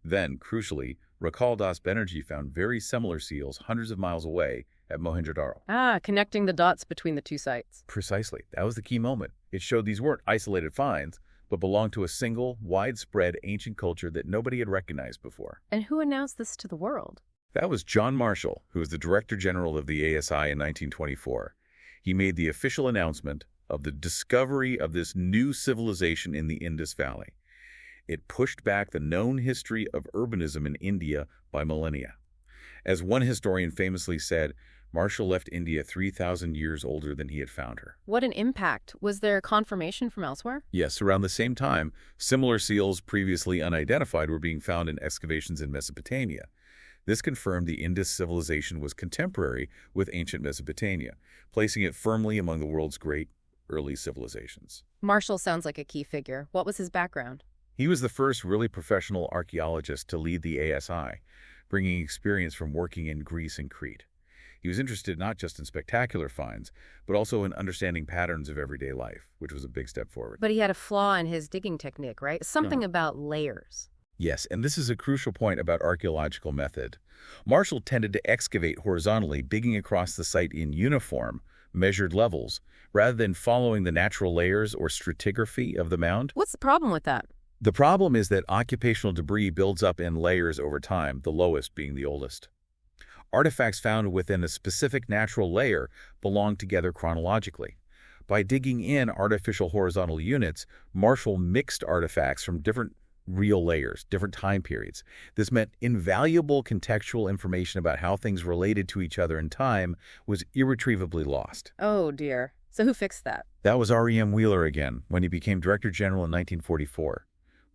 Then, crucially, Rakal Das Banerjee found very similar seals hundreds of miles away at Mohenjodaro. Connecting the dots between the two sites. Precisely. That was the key moment. It showed these weren't isolated finds, but belonged to a single, widespread ancient culture that nobody had recognized before. And who announced this to the world? That was John Marshall, who was the Director General of the ASI in 1924. He made the official announcement of the discovery of this new civilization in the Indus Valley. It pushed back the known history of urbanism in India by millennia. As one historian famously said, Marshall left India 3,000 years older than he had found her. What an impact. Was there confirmation from elsewhere? Yes, around the same time, similar seals previously unidentified were being found in excavations in Mesopotamia. This confirmed the Indus civilization was contemporary with ancient Mesopotamia, placing it firmly among the world's great early civilizations. Marshall sounds like a key figure. What was his background? He was the first really professional archaeologist to lead the ASI, bringing experience from working in Greece and Crete. He was interested not just in spectacular finds, but also in understanding patterns of everyday life, which was a big step forward. But he had a flaw in his digging technique, right? Something about layers. Yes, and this is a crucial point about archaeological method. Marshall tended to excavate horizontally, digging across the site in uniform, measured levels, rather than following the natural layers or stratigraphy of the mound. What's the problem with that? The problem is that occupational debris builds up in layers over time, the lowest being the oldest. Artifacts found within a specific natural layer belong together chronologically. By digging in artificial horizontal units, Marshall mixed artifacts from different real layers, different time periods. This meant invaluable contextual information about how things related to each other in time was irretrievably lost. Oh, dear. So who fixed that? That was R.E.M. Wheeler again, when he became Director General in 1944.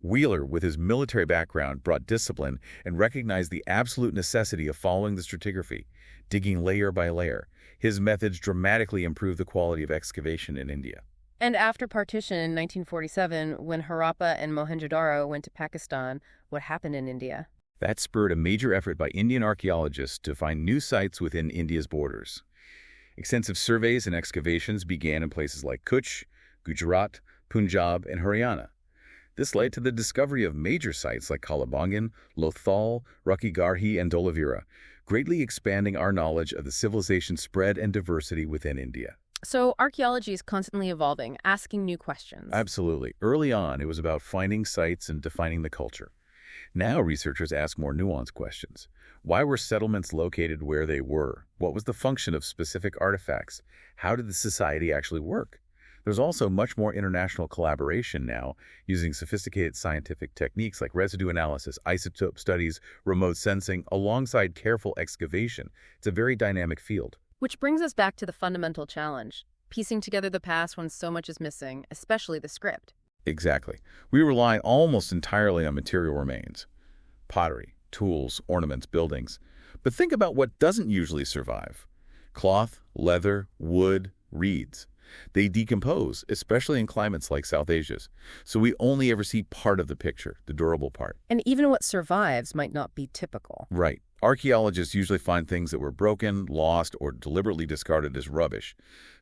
Wheeler, with his military background, brought discipline and recognized the absolute necessity of following the stratigraphy, digging layer by layer. His methods dramatically improved the quality of excavation in India. And after partition in 1947, when Harappa and Mohenjodaro went to Pakistan, what happened in India? That spurred a major effort by Indian archaeologists to find new sites within India's borders. Extensive surveys and excavations began in places like Kutch, Gujarat, Punjab, and Haryana. This led to the discovery of major sites like Kalibangan, Lothal, Rakhigarhi, and Dholavira, greatly expanding our knowledge of the civilization's spread and diversity within India. So archaeology is constantly evolving, asking new questions. Absolutely. Early on, it was about finding sites and defining the culture. Now researchers ask more nuanced questions. Why were settlements located where they were? What was the function of specific artifacts? How did the society actually work? There's also much more international collaboration now, using sophisticated scientific techniques like residue analysis, isotope studies, remote sensing, alongside careful excavation. It's a very dynamic field. Which brings us back to the fundamental challenge, piecing together the past when so much is missing, especially the script. Exactly. We rely almost entirely on material remains. Pottery, tools, ornaments, buildings. But think about what doesn't usually survive. Cloth, leather, wood, reeds. They decompose, especially in climates like South Asia's. So we only ever see part of the picture, the durable part. And even what survives might not be typical. Right. Archaeologists usually find things that were broken, lost, or deliberately discarded as rubbish.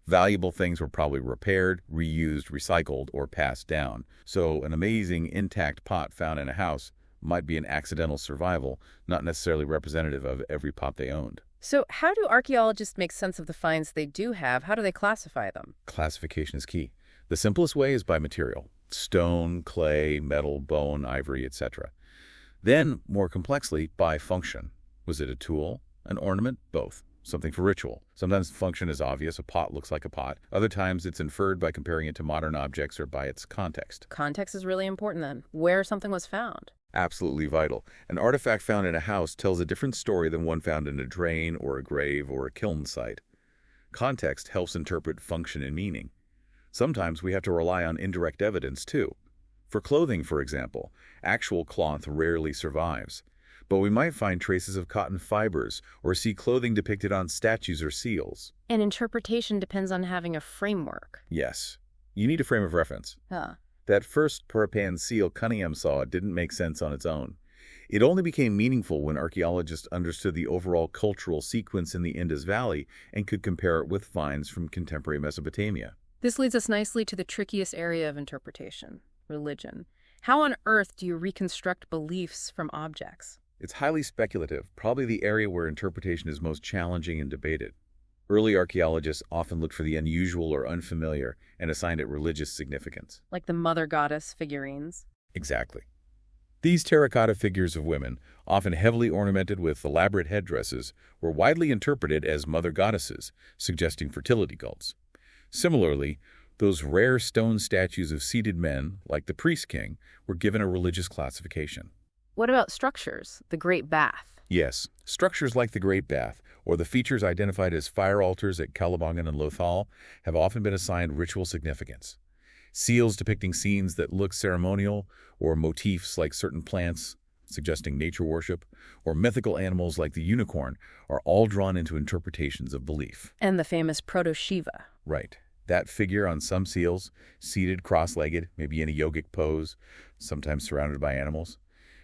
Valuable things were probably repaired, reused, recycled, or passed down. So an amazing intact pot found in a house might be an accidental survival, not necessarily representative of every pot they owned. So how do archaeologists make sense of the finds they do have? How do they classify them? Classification is key. The simplest way is by material: stone, clay, metal, bone, ivory, etc. Then, more complexly, by function. Was it a tool, an ornament, both? Something for ritual. Sometimes function is obvious. A pot looks like a pot. Other times it's inferred by comparing it to modern objects or by its context. Context is really important then. Where something was found. Absolutely vital. An artifact found in a house tells a different story than one found in a drain or a grave or a kiln site. Context helps interpret function and meaning. Sometimes we have to rely on indirect evidence too. For clothing, for example, actual cloth rarely survives. But we might find traces of cotton fibers or see clothing depicted on statues or seals. And interpretation depends on having a framework. Yes. You need a frame of reference. That first Harappan seal Cunningham saw didn't make sense on its own. It only became meaningful when archaeologists understood the overall cultural sequence in the Indus Valley and could compare it with finds from contemporary Mesopotamia. This leads us nicely to the trickiest area of interpretation: religion. How on earth do you reconstruct beliefs from objects? It's highly speculative, probably the area where interpretation is most challenging and debated. Early archaeologists often looked for the unusual or unfamiliar and assigned it religious significance. Like the mother goddess figurines? Exactly. These terracotta figures of women, often heavily ornamented with elaborate headdresses, were widely interpreted as mother goddesses, suggesting fertility cults. Similarly, Those rare stone statues of seated men, like the priest king, were given a religious classification. What about structures, the Great Bath? Yes, structures like the Great Bath, or the features identified as fire altars at Calibangan and Lothal, have often been assigned ritual significance. Seals depicting scenes that look ceremonial, or motifs like certain plants, suggesting nature worship, or mythical animals like the unicorn, are all drawn into interpretations of belief. And the famous Proto-Shiva. Right. That figure on some seals, seated cross-legged, maybe in a yogic pose, sometimes surrounded by animals.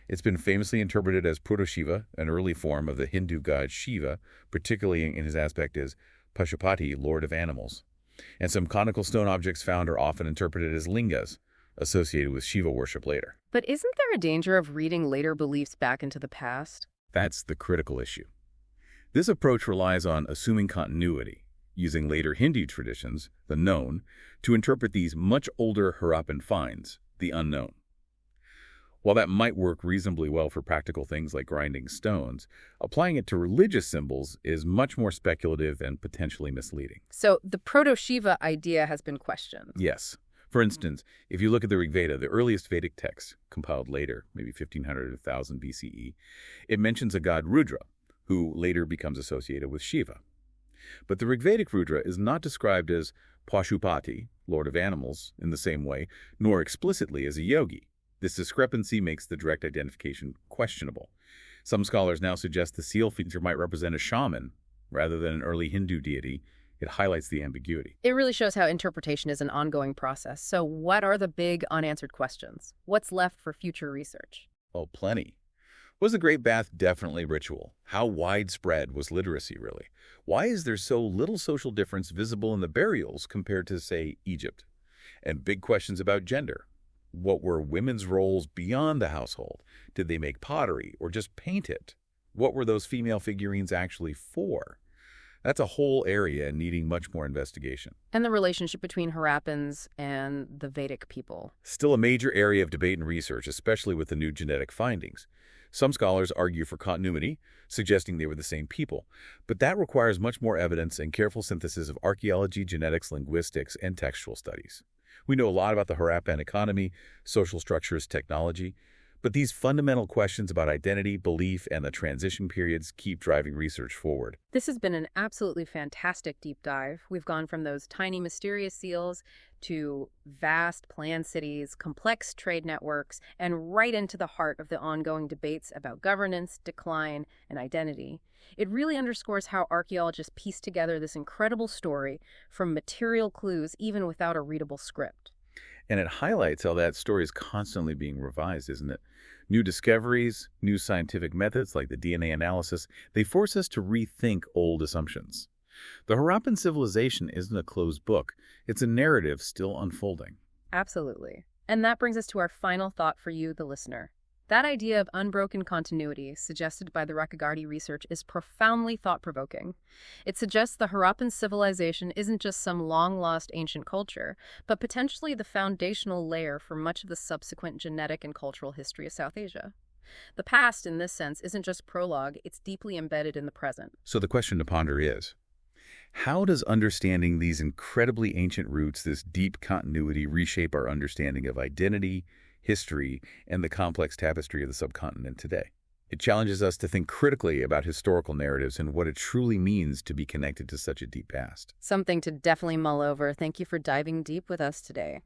It's been famously interpreted as Proto-Shiva, an early form of the Hindu god Shiva, particularly in his aspect as Pashupati, lord of animals. And some conical stone objects found are often interpreted as lingas, associated with Shiva worship later. But isn't there a danger of reading later beliefs back into the past? That's the critical issue. This approach relies on assuming continuity, using later Hindu traditions, the known, to interpret these much older Harappan finds, the unknown. While that might work reasonably well for practical things like grinding stones, applying it to religious symbols is much more speculative and potentially misleading. So the Proto-Shiva idea has been questioned. Yes. For instance, if you look at the Rig Veda, the earliest Vedic text, compiled later, maybe 1500 to 1000 BCE, it mentions a god Rudra, who later becomes associated with Shiva. But the Rigvedic Rudra is not described as Pashupati, lord of animals, in the same way, nor explicitly as a yogi. This discrepancy makes the direct identification questionable. Some scholars now suggest the seal feature might represent a shaman, rather than an early Hindu deity. It highlights the ambiguity. It really shows how interpretation is an ongoing process. So what are the big unanswered questions? What's left for future research? Oh, plenty. Was the Great Bath definitely ritual? How widespread was literacy, really? Why is there so little social difference visible in the burials compared to, say, Egypt? And big questions about gender. What were women's roles beyond the household? Did they make pottery or just paint it? What were those female figurines actually for? That's a whole area needing much more investigation. And the relationship between Harappans and the Vedic people. Still a major area of debate and research, especially with the new genetic findings. Some scholars argue for continuity, suggesting they were the same people. But that requires much more evidence and careful synthesis of archaeology, genetics, linguistics, and textual studies. We know a lot about the Harappan economy, social structures, technology, but these fundamental questions about identity, belief, and the transition periods keep driving research forward. This has been an absolutely fantastic deep dive. We've gone from those tiny mysterious seals to vast planned cities, complex trade networks, and right into the heart of the ongoing debates about governance, decline, and identity. It really underscores how archaeologists piece together this incredible story from material clues even without a readable script. And it highlights how that story is constantly being revised, isn't it? New discoveries, new scientific methods like the DNA analysis, they force us to rethink old assumptions. The Harappan Civilization isn't a closed book. It's a narrative still unfolding. Absolutely. And that brings us to our final thought for you, the listener. That idea of unbroken continuity suggested by the Rakhigardi research is profoundly thought-provoking. It suggests the Harappan civilization isn't just some long-lost ancient culture, but potentially the foundational layer for much of the subsequent genetic and cultural history of South Asia. The past, in this sense, isn't just prologue, it's deeply embedded in the present. So the question to ponder is, how does understanding these incredibly ancient roots, this deep continuity, reshape our understanding of identity, history, and the complex tapestry of the subcontinent today? It challenges us to think critically about historical narratives and what it truly means to be connected to such a deep past. Something to definitely mull over. Thank you for diving deep with us today.